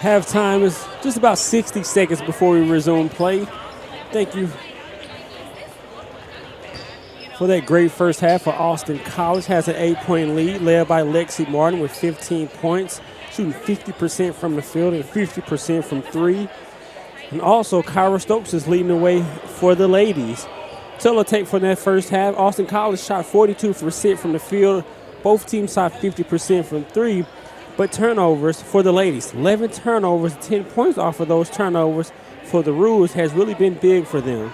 Halftime is just about 60 seconds before we resume play. Thank you for that great first half for Austin College. Has an 8-point lead led by Lexi Martin with 15 points, shooting 50% from the field and 50% from three. And also Kyra Stokes is leading the way for the ladies. Teletape for that first half. Austin College shot 42% from the field. Both teams shot 50% from three. But turnovers for the ladies, 11 turnovers, 10 points off of those turnovers for the Roos has really been big for them.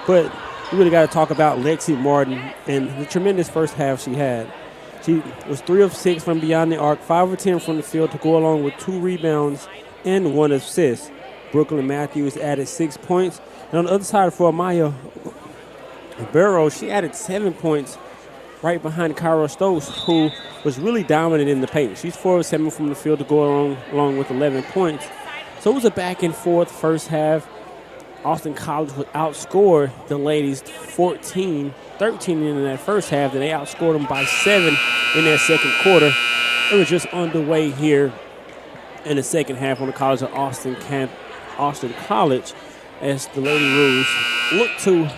But we really got to talk about Lexi Martin and the tremendous first half she had. She was 3 of 6 from beyond the arc, 5 of 10 from the field to go along with 2 rebounds and 1 assist. Brooklyn Matthews added 6 points. And on the other side for Amaya Burrows, she added 7 points right behind Kyra Stokes, who was really dominant in the paint. She's 4 of 7 from the field to go along with 11 points. So it was a back and forth first half. Austin College would outscore the ladies 14-13 in that first half. Then they outscored them by 7 in that second quarter. It was just underway here in the second half on the College of Austin College as the Lady Roos look to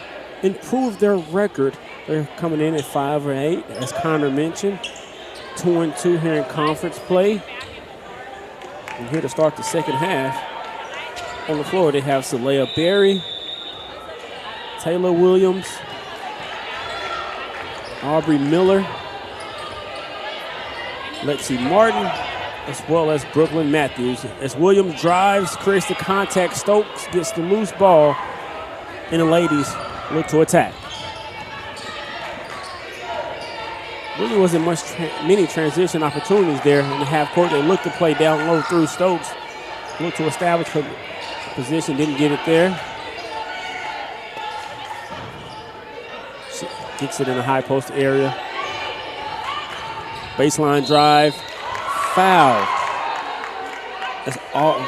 improve their record. They're coming in at 5-8, as Connor mentioned. 2-2 here in conference play. And here to start the second half. On the floor, they have Saleha Berry, Taylor Williams, Aubrey Miller, Lexi Martin, as well as Brooklyn Matthews. As Williams drives, creates the contact, Stokes gets the loose ball, and the ladies look to attack. Really wasn't many transition opportunities there in the half court. They looked to play down low through Stokes, looked to establish position, didn't get it there. She gets it in the high post area. Baseline drive, foul. That's all.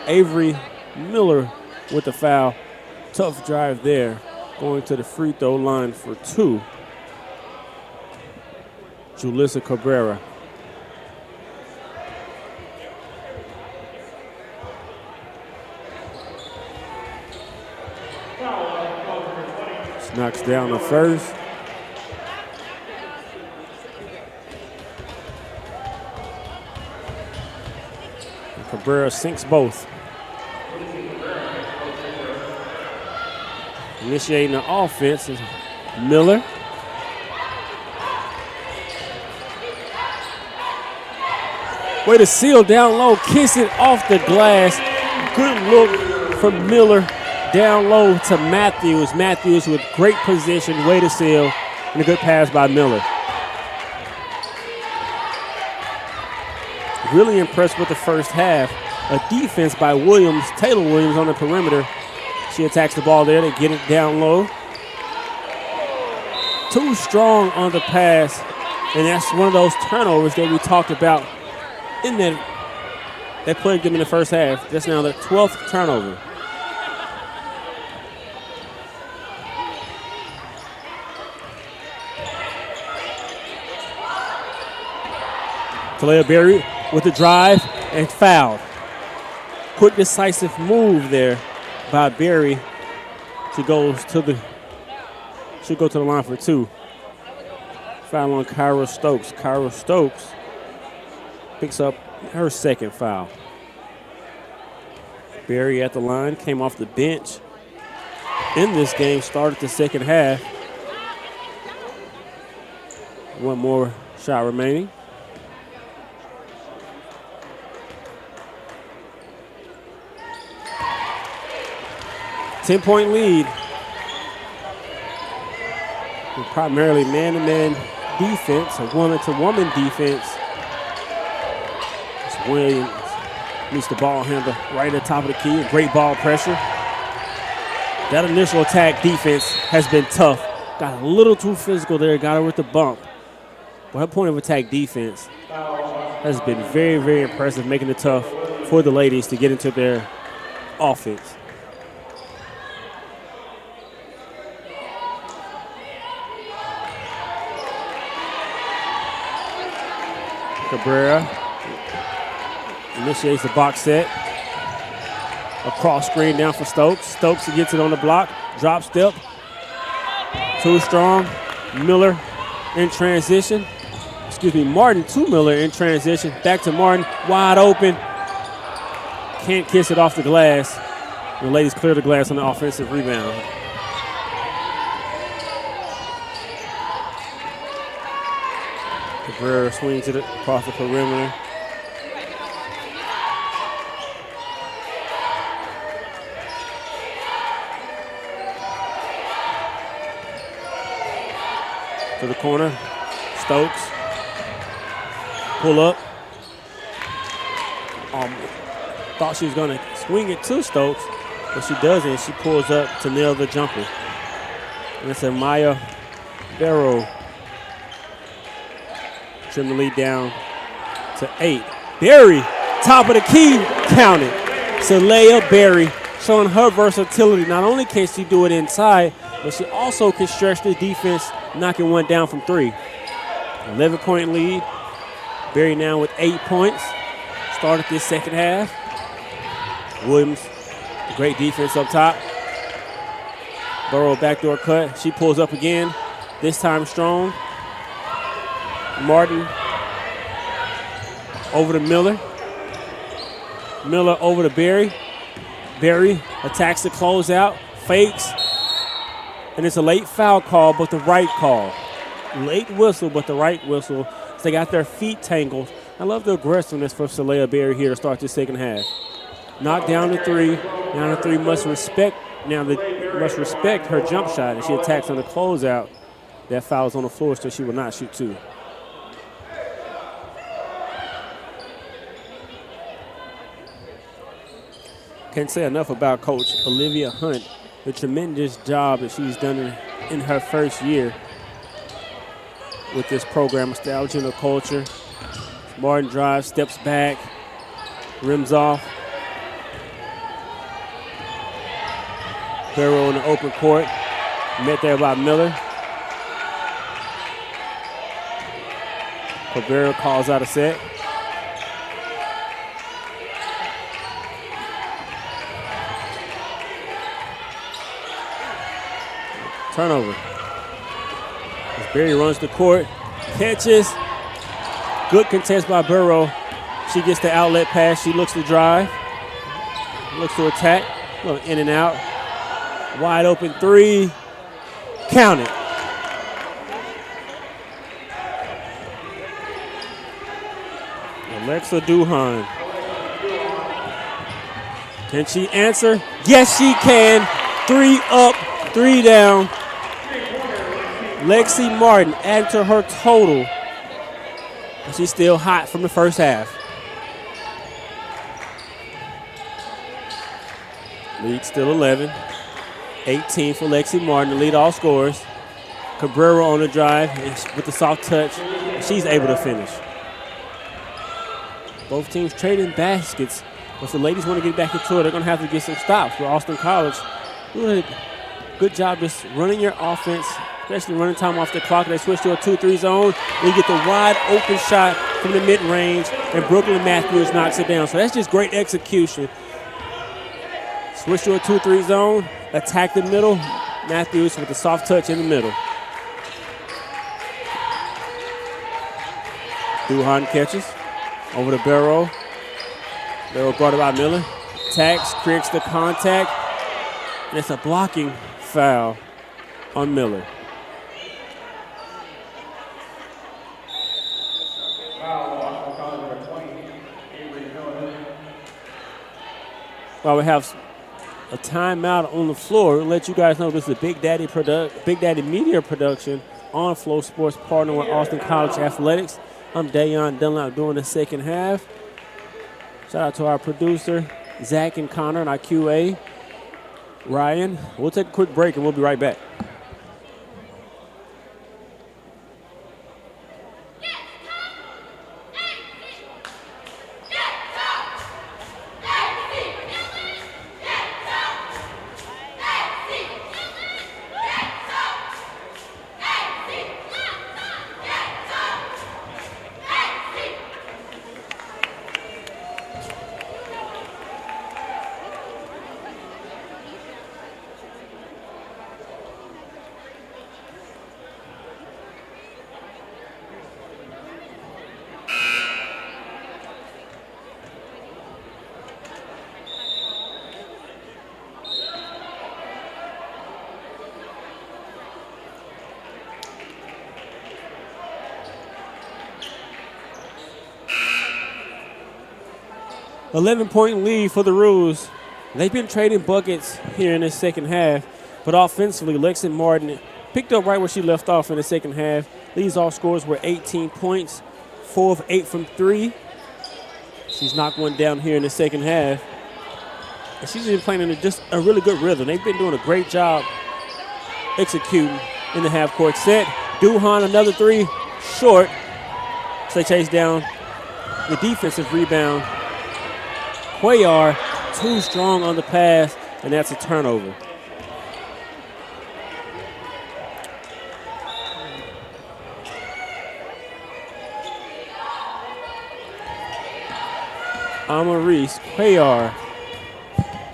Avery Miller with the foul. Tough drive there, going to the free throw line for 2. Julissa Cabrera. Knocks down the first. And Cabrera sinks both. Initiating the offense is Miller. Way to seal down low, kiss it off the glass. Good look from Miller. Down low to Matthews. Matthews with great position, way to seal, and a good pass by Miller. Really impressed with the first half. A defense by Williams, Taylor Williams on the perimeter. She attacks the ball there. They get it down low. Too strong on the pass, and that's one of those turnovers that we talked about in that plagued them in the first half. That's now the 12th turnover. Saleha Berry with the drive and fouled. Quick, decisive move there by Berry. Should go to the line for 2. Foul on Kyra Stokes. Kyra Stokes picks up her second foul. Berry at the line, came off the bench in this game, started the second half. One more shot remaining. Ten-point lead. And primarily man-to-man defense, a woman-to-woman defense. It's Williams meets the ball handler right at the top of the key. A great ball pressure. That initial attack defense has been tough. Got a little too physical there. Got her with the bump. But her point of attack defense has been very, very impressive, making it tough for the ladies to get into their offense. Cabrera initiates the box set. A cross screen down for Stokes. Stokes gets it on the block. Drop step. Too strong. Miller in transition. Martin to Miller in transition. Back to Martin. Wide open. Can't kiss it off the glass. The ladies clear the glass on the offensive rebound. Cabrera swings it across the perimeter. To the corner. Stokes. Pull up. Thought she was going to swing it to Stokes, but she doesn't. She pulls up to nail the jumper. And it's a Maya Barrow. Trim the lead down to 8. Berry, top of the key, counted. Saleha Berry showing her versatility. Not only can she do it inside, but she also can stretch the defense, knocking one down from 3. 11-point lead. Berry now with 8 points. Started this second half. Williams, great defense up top. Burrow backdoor cut. She pulls up again, this time strong. Martin over to Miller. Miller over to Berry. Berry attacks the closeout, fakes, and it's a late foul call, but the right call. Late whistle, but the right whistle. So they got their feet tangled. I love the aggressiveness for Saleha Berry here to start this second half. Knocked down to 3. Down to 3 must respect her jump shot, and she attacks on the closeout. That foul's on the floor, so she will not shoot 2. Can't say enough about Coach Olivia Hunt, the tremendous job that she's done in her first year with this program, establishing a culture. Martin drives, steps back, rims off. Barrow in the open court, met there by Miller. Cabrera calls out a set. Turnover. As Berry runs the court, catches. Good contest by Burrow. She gets the outlet pass. She looks to drive. Looks to attack. A little in and out. Wide open 3. Count it. Alexa Duhan. Can she answer? Yes, she can. 3 up, 3 down. Lexi Martin added to her total. And she's still hot from the first half. Lead still 11. 18 for Lexi Martin to lead all scorers. Cabrera on the drive with the soft touch. She's able to finish. Both teams trading baskets. If the ladies want to get back into it, they're going to have to get some stops. For Austin College, doing a good job just running your offense, especially running time off the clock. They switch to a 2-3 zone. They get the wide open shot from the mid-range, and Brooklyn Matthews knocks it down. So that's just great execution. Switch to a 2-3 zone, attack the middle. Matthews with the soft touch in the middle. Duhan catches over to Barrow. Barrow guarded by Miller. Tax creates the contact, and it's a blocking foul on Miller. While we have a timeout on the floor, we'll let you guys know this is a Big Daddy Media production on FloSports, partner with Austin College Athletics. I'm Dayon Dunlap doing the second half. Shout out to our producer, Zach and Connor, and our QA, Ryan. We'll take a quick break and we'll be right back. 11-point lead for the Roos. They've been trading buckets here in the second half, but offensively, Lexi Martin picked up right where she left off in the second half. These all scores were 18 points, 4 of 8 from 3. She's knocked one down here in the second half. And she's been playing in just a really good rhythm. They've been doing a great job executing in the half-court set. Duhan, another 3, short. So they chase down the defensive rebound. Cuellar, too strong on the pass, and that's a turnover. Amaris Cuellar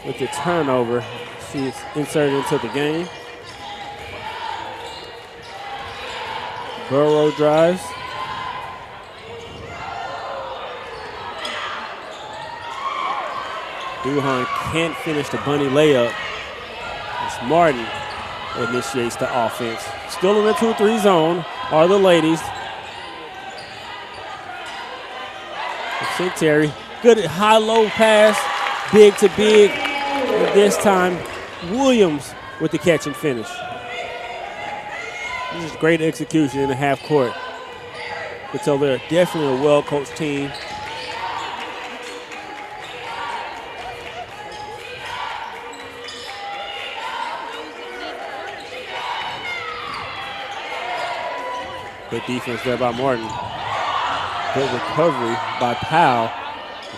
with the turnover. She's inserted into the game. Burrow drives. Duhan can't finish the bunny layup. It's Martin initiates the offense. Still in the 2-3 zone are the ladies. Centenary, good high-low pass, big to big. And this time, Williams with the catch and finish. This is great execution in the half court. You can tell they're definitely a well-coached team. Good defense there by Martin. Good recovery by Powell.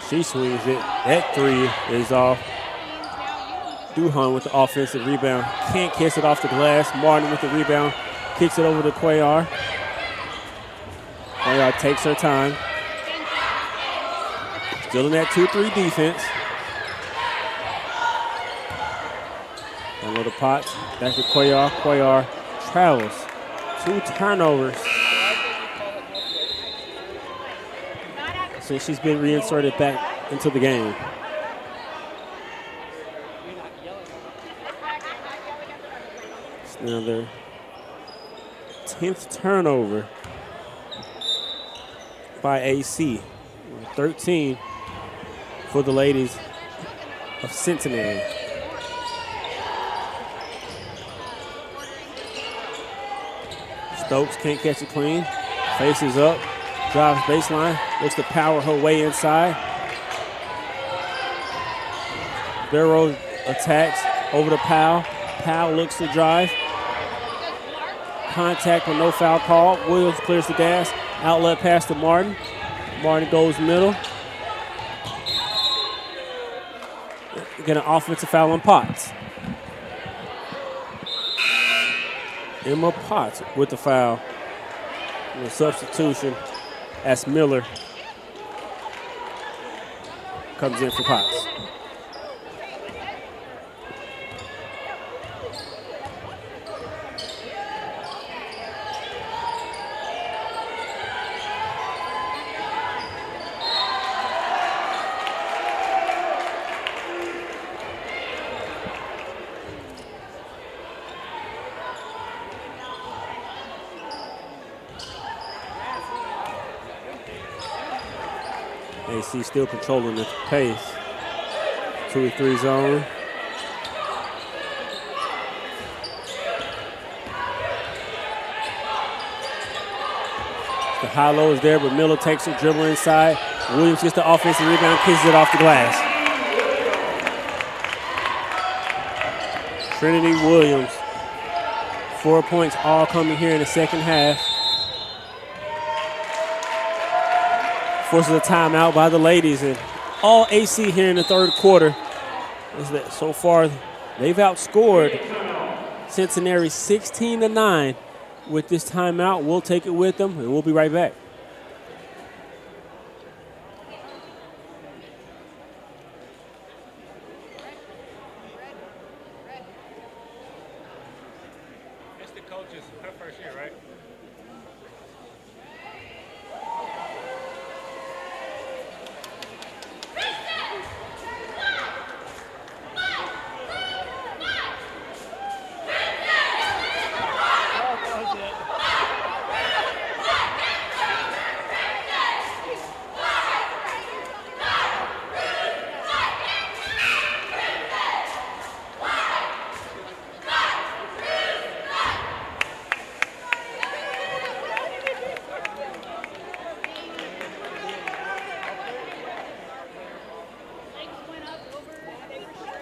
She swings it. That 3 is off. Duhan with the offensive rebound. Can't kiss it off the glass. Martin with the rebound. Kicks it over to Cuellar. Cuellar takes her time. Still in that 2-3 defense. Down low to Potts. Back to Cuellar. Cuellar travels. 2 turnovers. So she's been reinserted back into the game. It's now their 10th turnover by AC. 13 for the ladies of Centenary. Stokes can't catch it clean. Faces up. Drives baseline, looks to power her way inside. Barrow attacks over to Powell. Powell looks to drive. Contact with no foul call. Williams clears the gas. Outlet pass to Martin. Martin goes middle. Get an offensive foul on Potts. Emma Potts with the foul. And a substitution. As Miller comes in for Potts. AC still controlling the pace. 2-3 zone. The high low is there, but Miller takes a dribble inside. Williams gets the offensive rebound, kisses it off the glass. Trinity Williams. 4 points all coming here in the second half. Forces a timeout by the ladies, and all AC here in the third quarter is that so far they've outscored Cincinnati 16-9. With this timeout, we'll take it with them, and we'll be right back. It's the coach's her first year, right?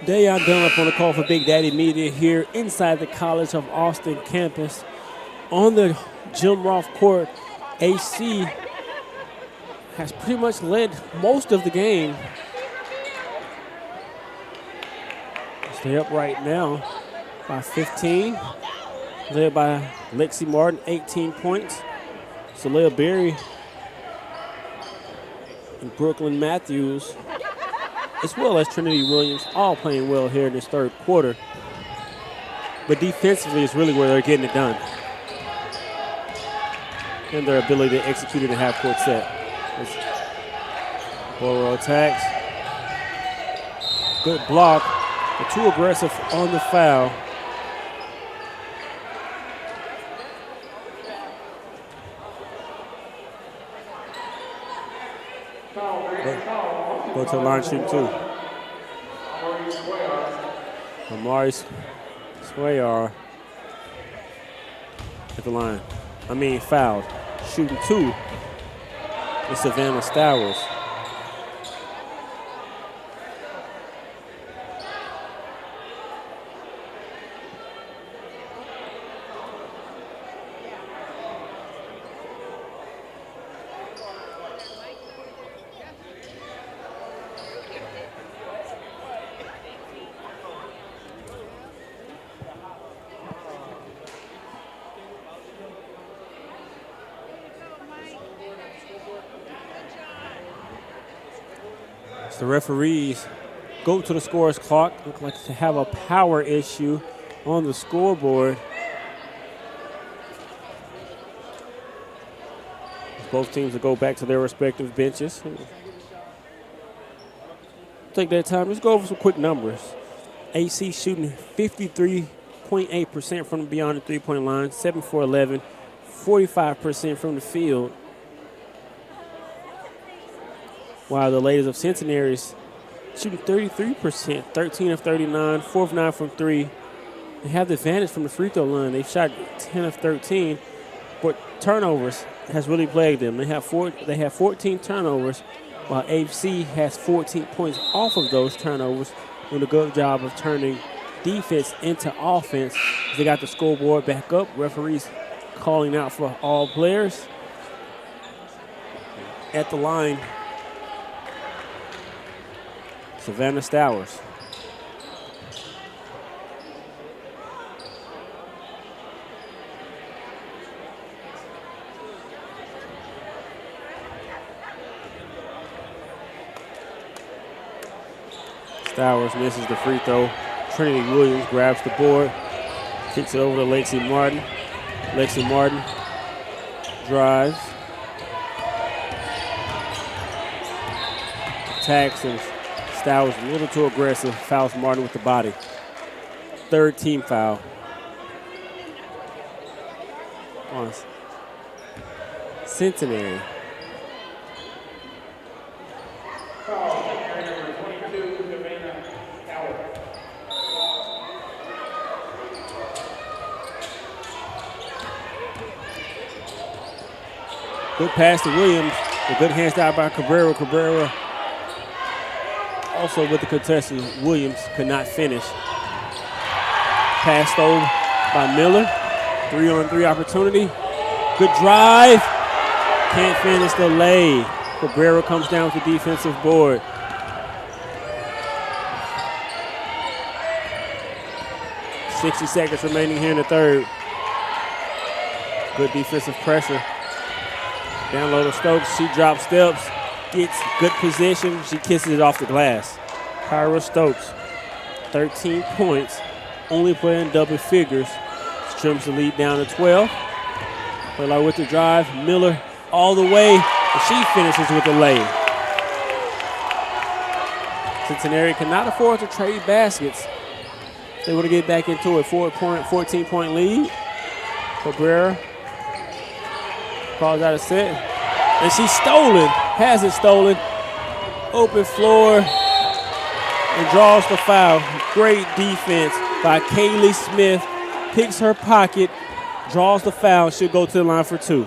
Dayon Dunlap on the call for Big Daddy Media here inside the College of Austin campus. On the Jim Roth court, AC has pretty much led most of the game. Stay up right now by 15. Led by Lexi Martin, 18 points. Saleha Berry and Brooklyn Matthews, as well as Trinity Williams, all playing well here in this third quarter. But defensively is really where they're getting it done. And their ability to execute in a half-court set. Borough attacks. Good block, but too aggressive on the foul. Go to the line, shoot two. Amari Swayar at the line. Fouled. Shooting two is Savannah Stowers. The referees go to the scorer's clock. Look like to have a power issue on the scoreboard. Both teams will go back to their respective benches. Take that time. Let's go over some quick numbers. AC shooting 53.8% from beyond the three-point line, 7 for 11, 45% from the field. While the ladies of Centenary's shooting 33%, 13 of 39, 4 of 9 from 3. They have the advantage from the free throw line. They've shot 10 of 13, but turnovers has really plagued them. They have 14 turnovers, while AFC has 14 points off of those turnovers, doing a good job of turning defense into offense. They got the scoreboard back up. Referees calling out for all players. At the line, Savannah Stowers. Stowers misses the free throw. Trinity Williams grabs the board, kicks it over to Lexi Martin. Lexi Martin drives, attacks, and Stowers a little too aggressive, fouls Martin with the body. Third team foul. On Centenary. Good pass to Williams. A good hands down by Cabrera. Cabrera also with the contestant. Williams could not finish. Passed over by Miller. 3-on-3 opportunity. Good drive. Can't finish the lay. Cabrera comes down with the defensive board. .60 seconds remaining here in the third. Good defensive pressure. Down low to Stokes. She drops steps. Gets good position. She kisses it off the glass. Kyra Stokes, 13 points. Only playing double figures. Trims the lead down to 12. Play with the drive. Miller all the way. And she finishes with the lay. Centenary cannot afford to trade baskets. They want to get back into a 14-point lead. Cabrera calls out a set. And she's stolen. Has it stolen. Open floor. And draws the foul. Great defense by Kaylee Smith. Picks her pocket. Draws the foul. She'll go to the line for two.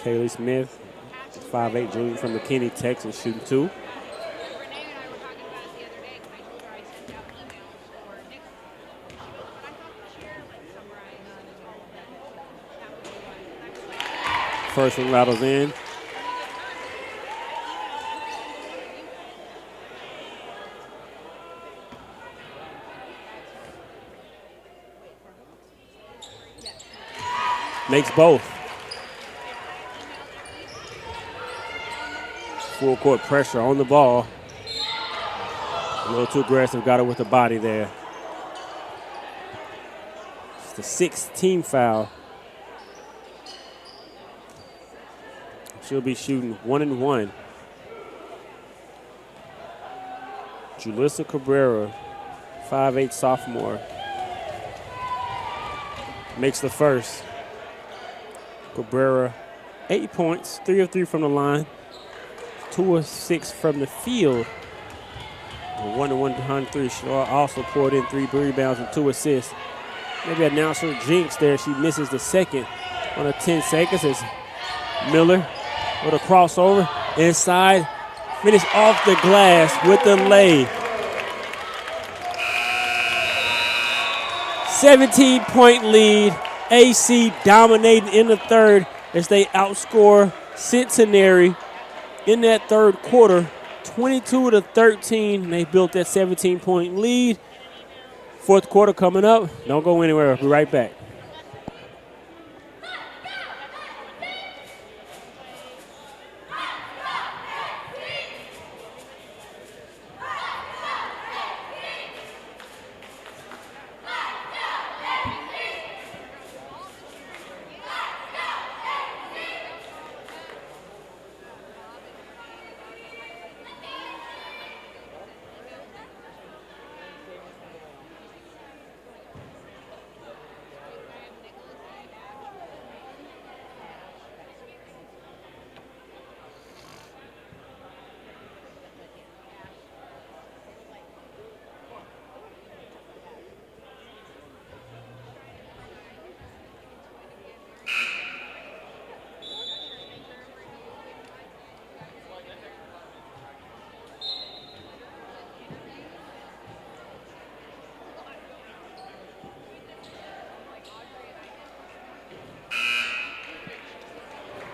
Kaylee Smith, 5'8" junior from McKinney, Texas, shooting 2. First one rattles in. Makes both. Full court pressure on the ball. A little too aggressive, got it with the body there. It's the 6th team foul. She'll be shooting 1-1. Julissa Cabrera, 5'8" sophomore, makes the first. Cabrera, 8 points, 3 of 3 from the line, 2 of 6 from the field. A 1-1 behind 3. She also poured in 3 rebounds and 2 assists. Maybe announcer jinx there. She misses the second on a 10 seconds as Miller with a crossover inside. Finish off the glass with the lay. 17-point lead. AC dominating in the third as they outscore Centenary in that third quarter, 22-13. They built that 17-point lead. Fourth quarter coming up. Don't go anywhere. We'll be right back.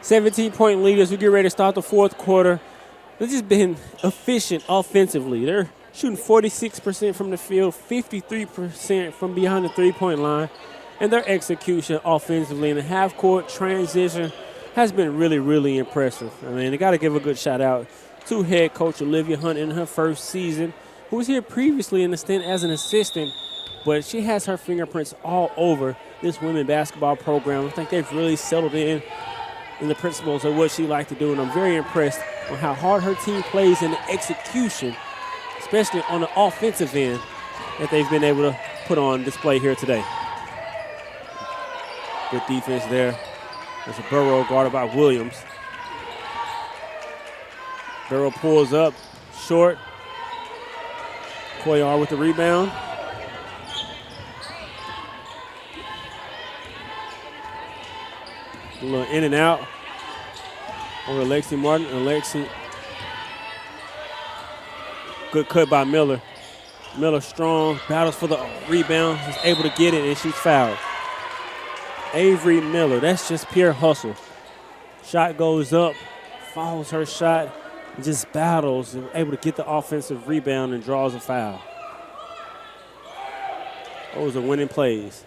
"17-point lead as we get ready to start the fourth quarter." They've just been efficient offensively. They're shooting 46% from the field, 53% from behind the three-point line, and their execution offensively in the half-court transition has been really, really impressive. I mean, they got to give a good shout-out to head coach Olivia Hunt in her first season, who was here previously in the stint as an assistant, but she has her fingerprints all over this women's basketball program. I think they've really settled in the principles of what she liked to do, and I'm very impressed on how hard her team plays in the execution, especially on the offensive end, that they've been able to put on display here today. Good defense there. There's a Burrow guarded by Williams. Burrow pulls up short. Coyar with the rebound. A little in and out over Lexi Martin. And Lexi, good cut by Miller. Miller strong, battles for the rebound. He's able to get it, and she's fouled. Avery Miller, that's just pure hustle. Shot goes up, follows her shot, and just battles, and able to get the offensive rebound and draws a foul. Those are winning plays.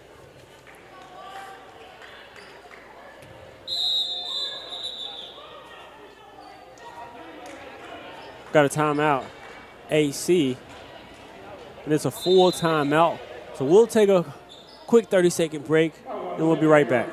Got a timeout, AC, and it's a full timeout. So we'll take a quick 30-second break, and we'll be right back.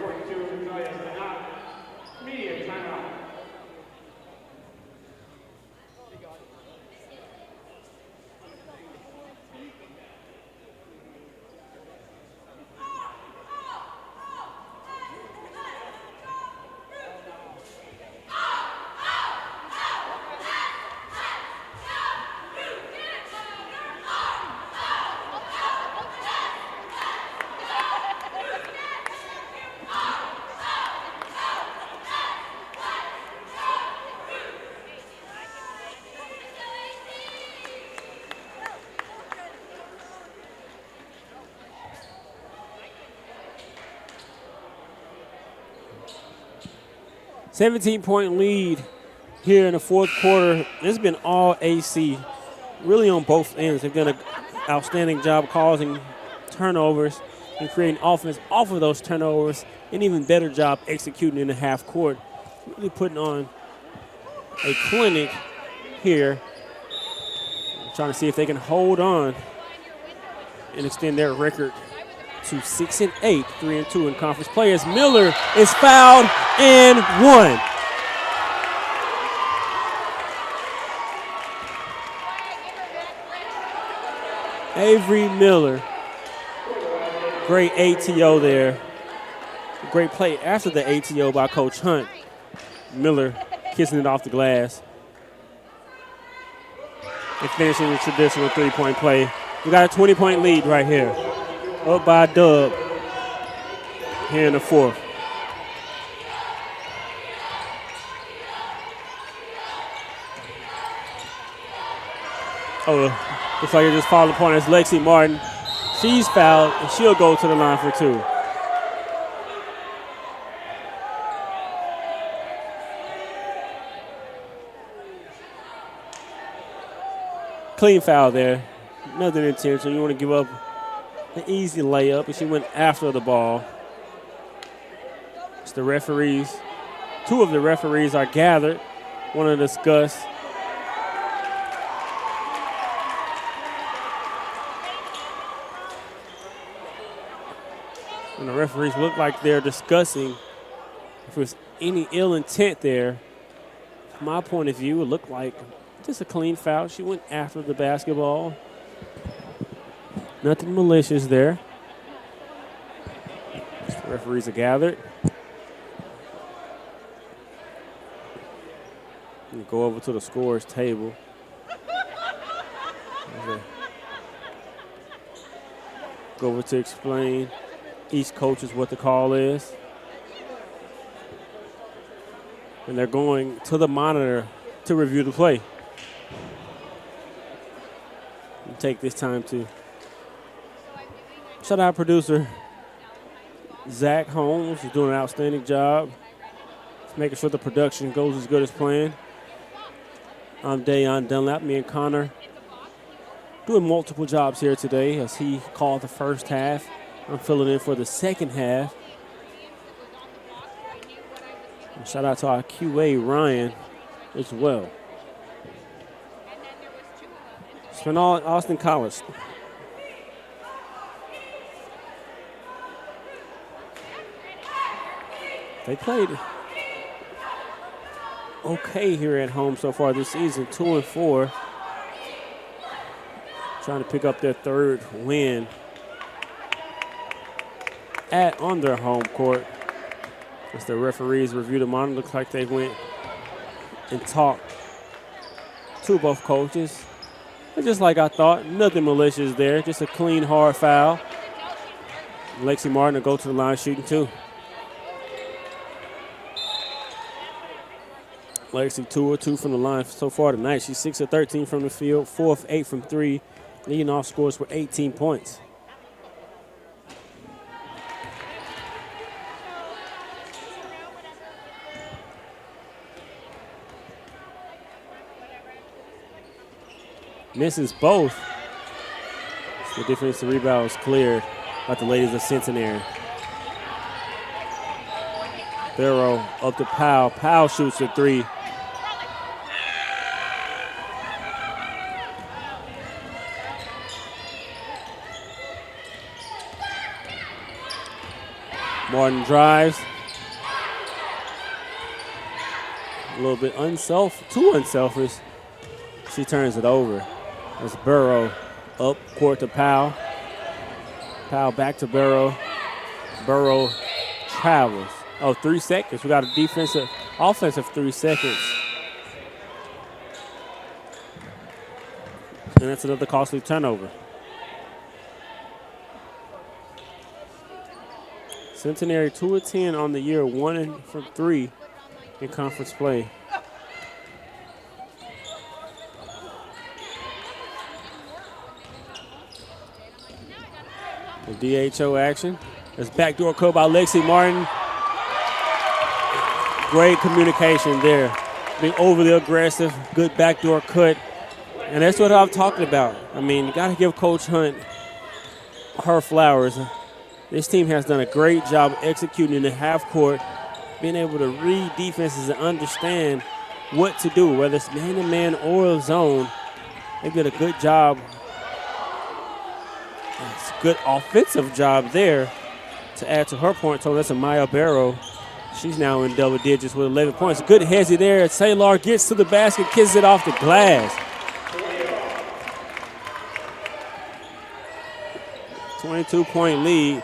17-point lead here in the fourth quarter. It's been all AC, really on both ends. They've done an outstanding job causing turnovers and creating offense off of those turnovers, and even better job executing in the half court. Really putting on a clinic here, trying to see if they can hold on and extend their record to 6-8, 3-2 in conference play as Miller is fouled and one. Avery Miller, great ATO there. Great play after the ATO by Coach Hunt. Miller kissing it off the glass and finishing the traditional three-point play. We got a 20-point lead right here, up by Dub here in the fourth. Oh, looks like it just fouled upon us. Lexi Martin, she's fouled, and she'll go to the line for two. Clean foul there. Nothing intentional. You want to give up an easy layup, and she went after the ball. It's the referees. Two of the referees are gathered. Want to discuss and the referees look like they're discussing if there's any ill intent there. From my point of view, it looked like just a clean foul. She went after the basketball. Nothing malicious there. The referees are gathered. We go over to the scorer's table. Go over to explain each coach what the call is. And they're going to the monitor to review the play. And take this time to shout out producer Zach Holmes. He's doing an outstanding job making sure the production goes as good as planned. I'm Dayon Dunlap. Me and Connor doing multiple jobs here today as he called the first half. I'm filling in for the second half. And shout out to our QA, Ryan, as well. It's been all Austin College. They played okay here at home so far this season, 2-4. Trying to pick up their third win on their home court. As the referees review the monitor, looks like they went and talked to both coaches. And just like I thought, nothing malicious there, just a clean, hard foul. Lexi Martin will go to the line shooting two. Lexi 2 of 2 from the line so far tonight. She's 6 of 13 from the field, 4 of 8 from three, leading off scores for 18 points. Misses both. The defensive rebound was cleared by the ladies of Centenary. Barrow up to Powell. Powell shoots a three. Martin drives. A little bit too unselfish. She turns it over. That's Burrow up court to Powell. Powell back to Burrow. Burrow travels. Oh, 3 seconds. We got a offensive 3 seconds. And that's another costly turnover. Centenary 2 of 10 on the year, 1 from 3 in conference play. The DHO action. That's backdoor cut by Lexi Martin. Great communication there. Being overly aggressive, good backdoor cut. And that's what I'm talking about. I mean, you got to give Coach Hunt her flowers. This team has done a great job executing in the half court, being able to read defenses and understand what to do, whether it's man-to-man or zone. They did a good job. It's a good offensive job there to add to her point total. That's Amaya Barrow. She's now in double digits with 11 points. Good hezzy there. Taylor gets to the basket, kisses it off the glass. 22-point lead.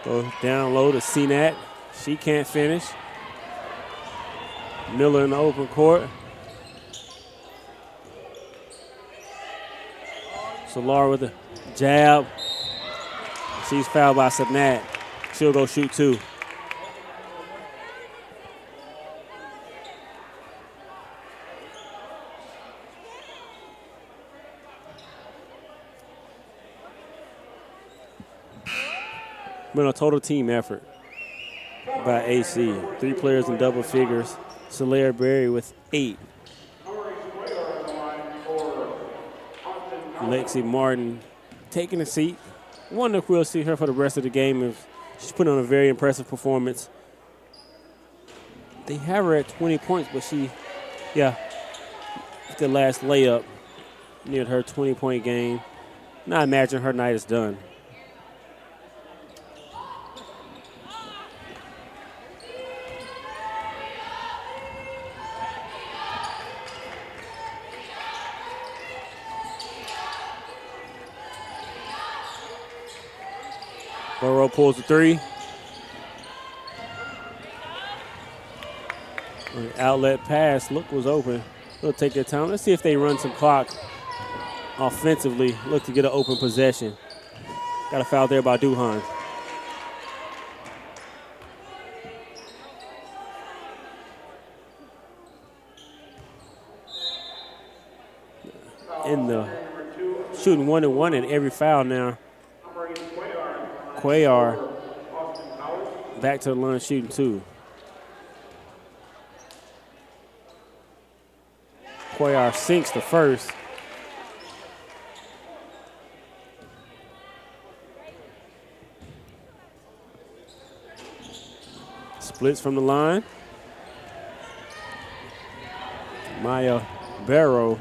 Go down low to CNAT. She can't finish. Miller in the open court. Solar with a jab. She's fouled by CNAT. She'll go shoot two. Been a total team effort by AC. 3 players in double figures. Solaire Berry with 8. Lexi Martin taking a seat. Wonder if we'll see her for the rest of the game. If she's put on a very impressive performance. They have her at 20 points, but she, the last layup near her 20-point game. Now I imagine her night is done. Burrow pulls the 3. An outlet pass. Look was open. They'll take their time. Let's see if they run some clock offensively. Look to get an open possession. Got a foul there by Duhan. In the shooting 1-1 in every foul now. Cuellar back to the line shooting 2. Cuellar sinks the first. Splits from the line. Maya Barrow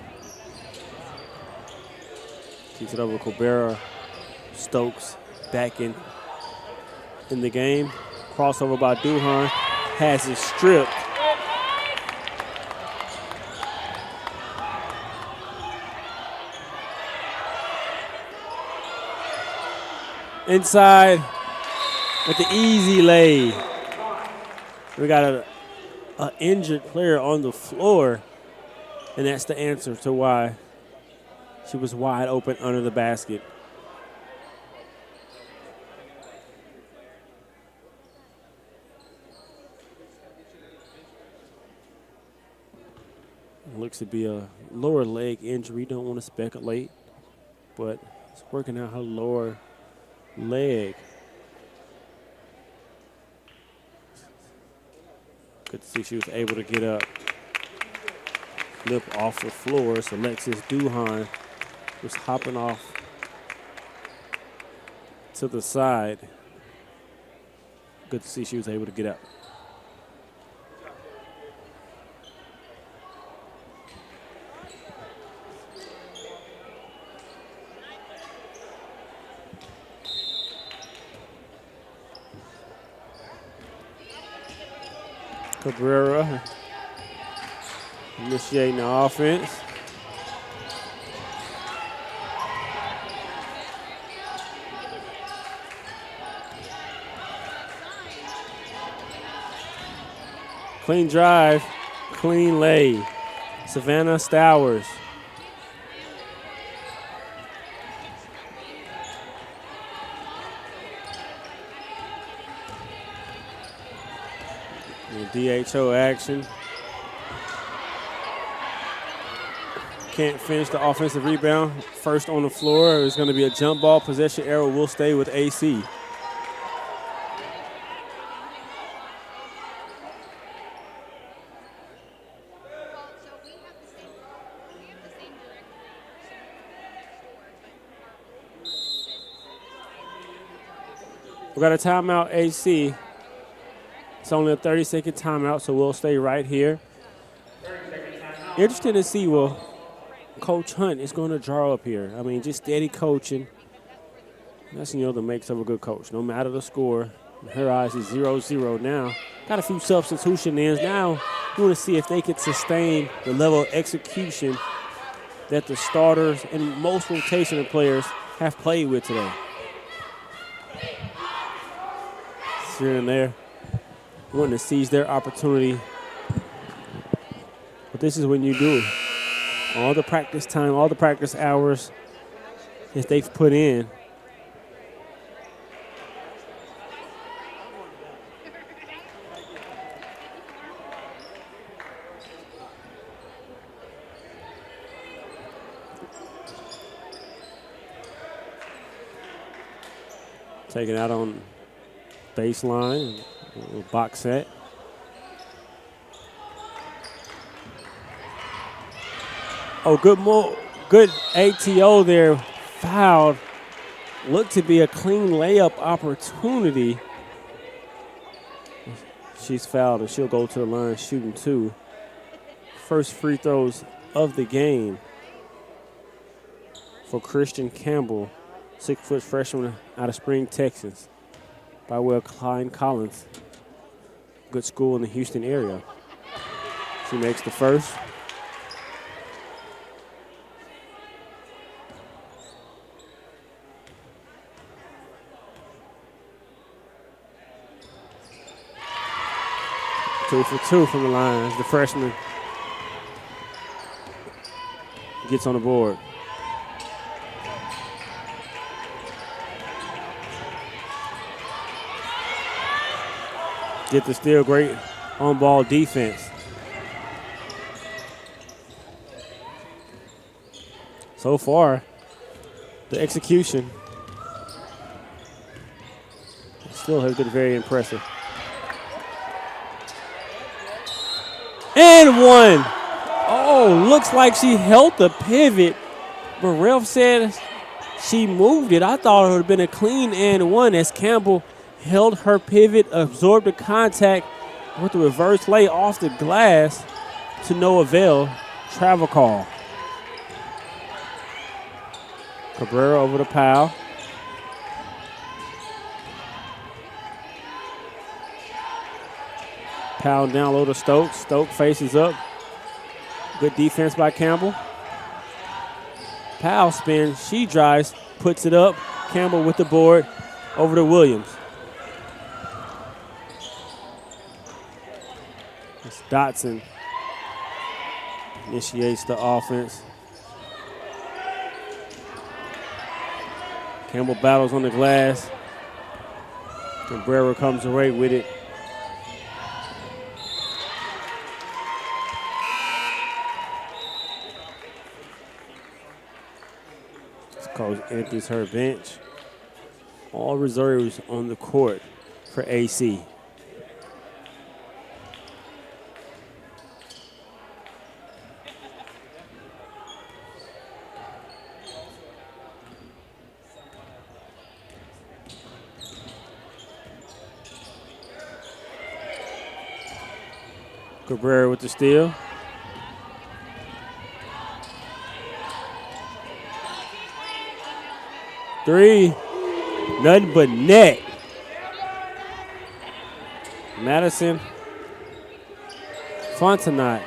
keeps it over Cabrera. Stokes back in the game. Crossover by Duhan. Has it stripped. Inside with the easy lay. We got an injured player on the floor, and that's the answer to why she was wide open under the basket. Looks to be a lower leg injury. Don't want to speculate, but it's working out her lower leg. Good to see she was able to get up, flip off the floor. So Alexis Duhan was hopping off to the side. Good to see she was able to get up. Cabrera initiating the offense. Clean drive, clean lay. Savannah Stowers. DHO action. can't finish the offensive rebound. First on the floor is going to be a jump ball. Possession arrow will stay with AC. We got a timeout, AC. It's only a 30-second timeout, so we'll stay right here. Interesting to see what Coach Hunt is going to draw up here. I mean, just steady coaching. That's, the makes of a good coach. No matter the score, in her eyes is 0-0 now. Got a few substitution ends. Now you want to see if they could sustain the level of execution that the starters and most rotational players have played with today. Here and there, wanting to seize their opportunity. But this is when you do it. All the practice time, all the practice hours that they've put in. Taking out on baseline, a little box set. Oh, good ATO there. Fouled. Looked to be a clean layup opportunity. She's fouled, and she'll go to the line shooting 2. First free throws of the game for Christian Campbell, 6-foot freshman out of Spring, Texas, by way of Klein Collins. Good school in the Houston area. She makes the first. Two for 2 from the line as the freshman gets on the board. Get the steal, great on-ball defense. So far, the execution still has been very impressive. And one. Oh, looks like she held the pivot, but ref said she moved it. I thought it would have been a clean and one as Campbell held her pivot, absorbed the contact with the reverse lay off the glass to no avail. Travel call. Cabrera over to Powell. Powell down low to Stokes. Stokes faces up. Good defense by Campbell. Powell spins. She drives, puts it up. Campbell with the board over to Williams. It's Dotson initiates the offense. Campbell battles on the glass. Cabrera comes away with it. Coach empties her bench. All reserves on the court for AC. Cabrera with the steal. Three, nothing but net. Madison Fontenot.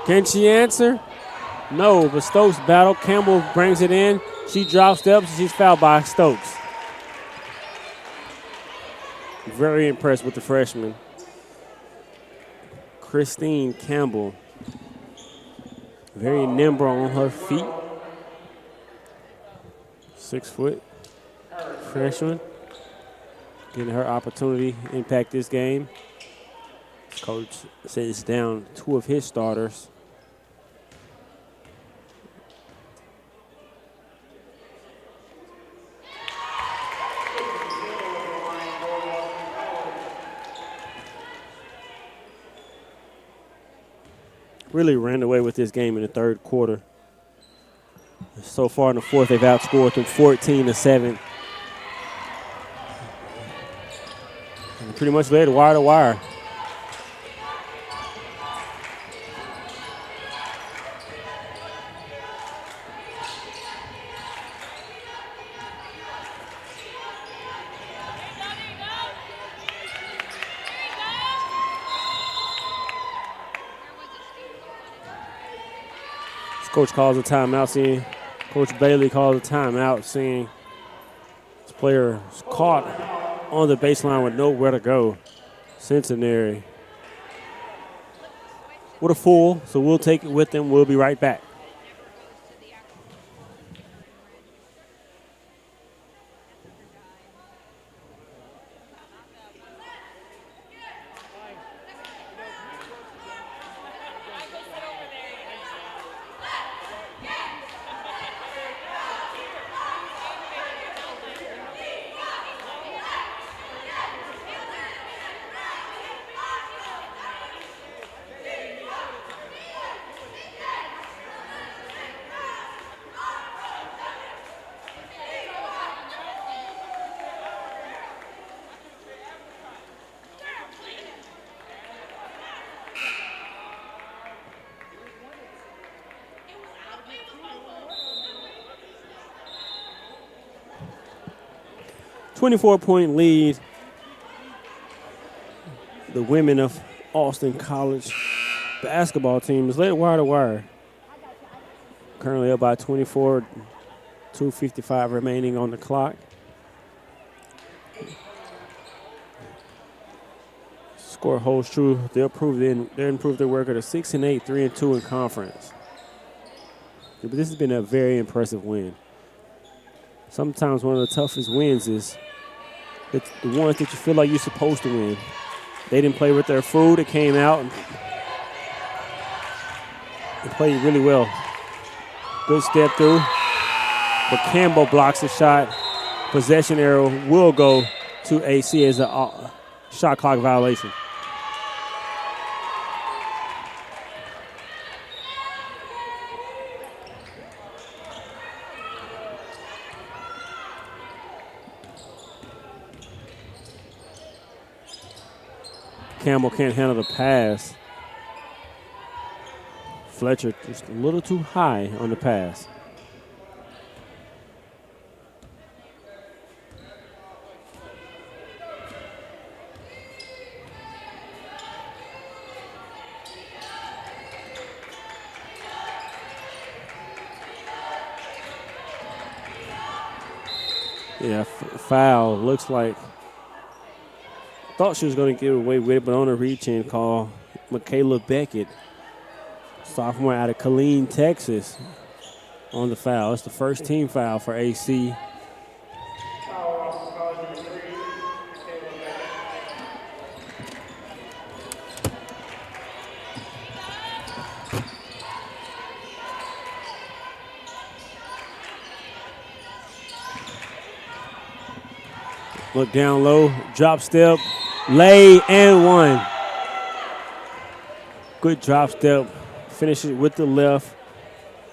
Can she answer? No, but Stokes battle. Campbell brings it in. She drops steps and she's fouled by Stokes. Very impressed with the freshman. Christine Campbell. Very nimble on her feet. 6-foot freshman getting her opportunity to impact this game. Coach says down 2 of his starters. Really ran away with this game in the third quarter. So far in the fourth, they've outscored them 14-7. And pretty much led wire to wire. Coach calls a timeout, seeing Coach Bailey calls a timeout, seeing this player is caught on the baseline with nowhere to go. Centenary with a full, so we'll take it with them. We'll be right back. .4 lead. The women of Austin College basketball team is led wire to wire. Currently up by 24, 2:55 remaining on the clock. Score holds true. They'll improve their record of 6-8, 3-2 in conference. But this has been a very impressive win. Sometimes one of the toughest wins is the ones that you feel like you're supposed to win. They didn't play with their food. It came out and played really well. Good step through. But Campbell blocks the shot. Possession arrow will go to AC as a shot clock violation. Campbell can't handle the pass. Fletcher just a little too high on the pass. Yeah, foul. Looks like thought she was going to get away with it, but on a reach-in call, Michaela Beckett, sophomore out of Killeen, Texas, on the foul. It's the first team foul for AC. Look down low, drop step, lay, and one. Good drop step. Finish it with the left,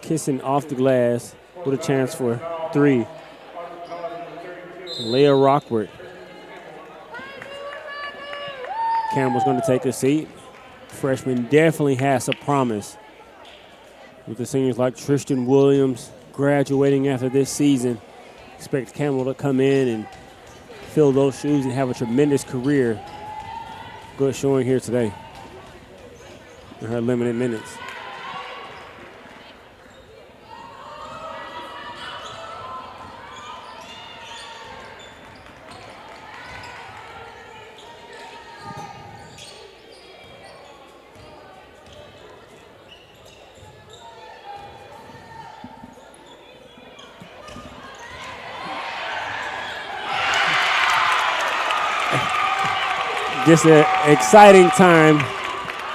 kissing off the glass with a chance for 3. Leah Rockford. Campbell's going to take a seat. Freshman definitely has a promise. With the seniors like Tristan Williams graduating after this season, expect Campbell to come in and fill those shoes and have a tremendous career. Good showing here today in her limited minutes. just an exciting time,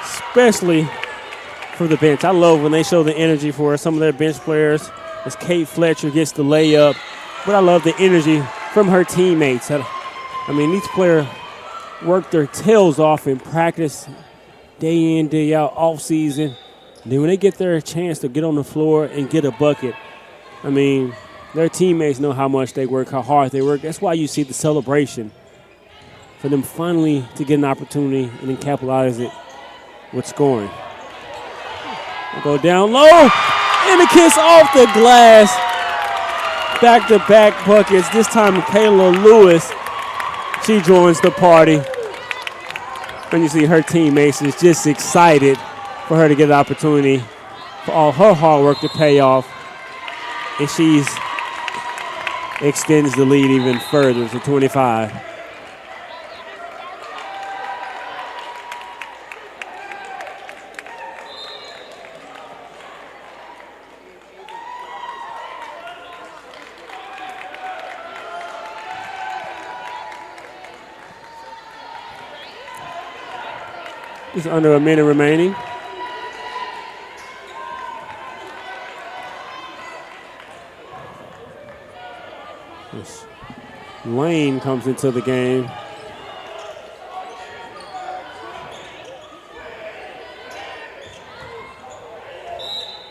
especially for the bench. I love when they show the energy for some of their bench players as Kate Fletcher gets the layup. But I love the energy from her teammates. I mean, each player work their tails off in practice day in, day out, off season. And then when they get their chance to get on the floor and get a bucket, I mean, their teammates know how much they work, how hard they work. That's why you see the celebration for them finally to get an opportunity and then capitalize it with scoring. They'll go down low, and a kiss off the glass. Back-to-back buckets. This time Kayla Lewis, she joins the party. And you see her teammates is just excited for her to get an opportunity for all her hard work to pay off. And she extends the lead even further to 25. Just under a minute remaining. This Lane comes into the game.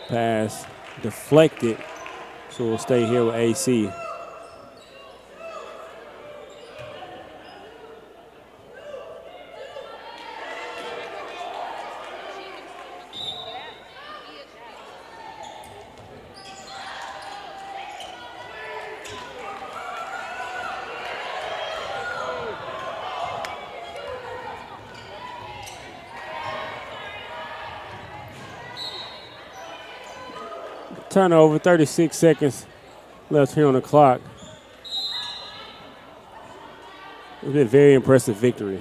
Pass deflected, so we'll stay here with AC. Turnover, 36 seconds left here on the clock. It's been a very impressive victory.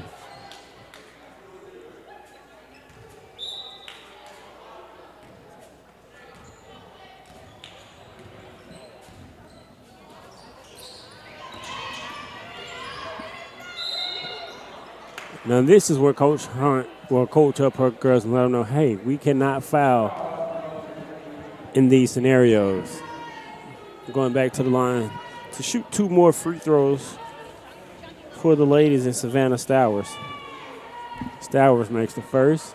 Now this is where Coach Hunt will coach up her girls and let them know, hey, we cannot foul in these scenarios. Going back to the line to shoot 2 more free throws for the ladies in Savannah Stowers. Stowers makes the first.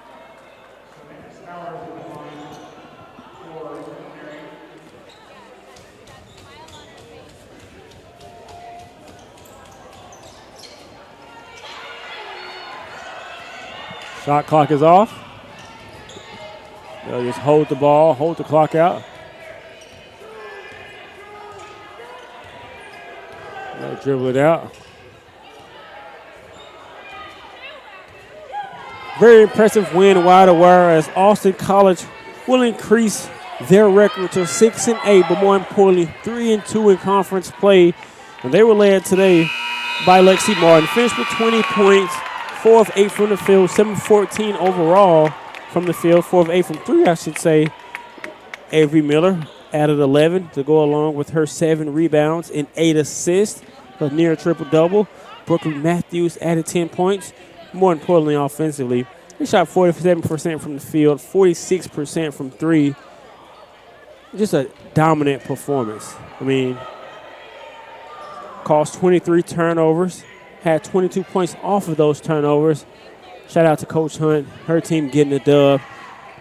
Shot clock is off. They'll just hold the ball, hold the clock out. They'll dribble it out. Very impressive win wide aware as Austin College will increase their record to 6-8, but more importantly, 3-2 in conference play. And they were led today by Lexi Martin. Finished with 20 points, 4 of 8 from the field, 7-14 overall from the field, 4 of 8 from 3, I should say. Avery Miller added 11 to go along with her 7 rebounds and 8 assists, a near triple-double. Brooklyn Matthews added 10 points. More importantly, offensively, they shot 47% from the field, 46% from 3. Just a dominant performance. I mean, caused 23 turnovers, had 22 points off of those turnovers. Shout out to Coach Hunt, her team getting the dub.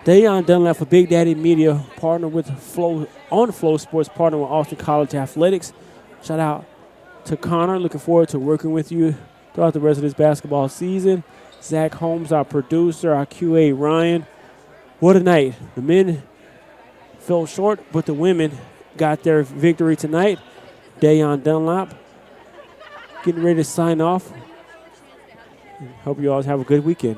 Dayon Dunlap for Big Daddy Media, partner with FloSports, partner with Austin College Athletics. Shout out to Connor, looking forward to working with you throughout the rest of this basketball season. Zach Holmes, our producer, our QA Ryan. What a night. The men fell short, but the women got their victory tonight. Dayon Dunlap getting ready to sign off. Hope you all have a good weekend.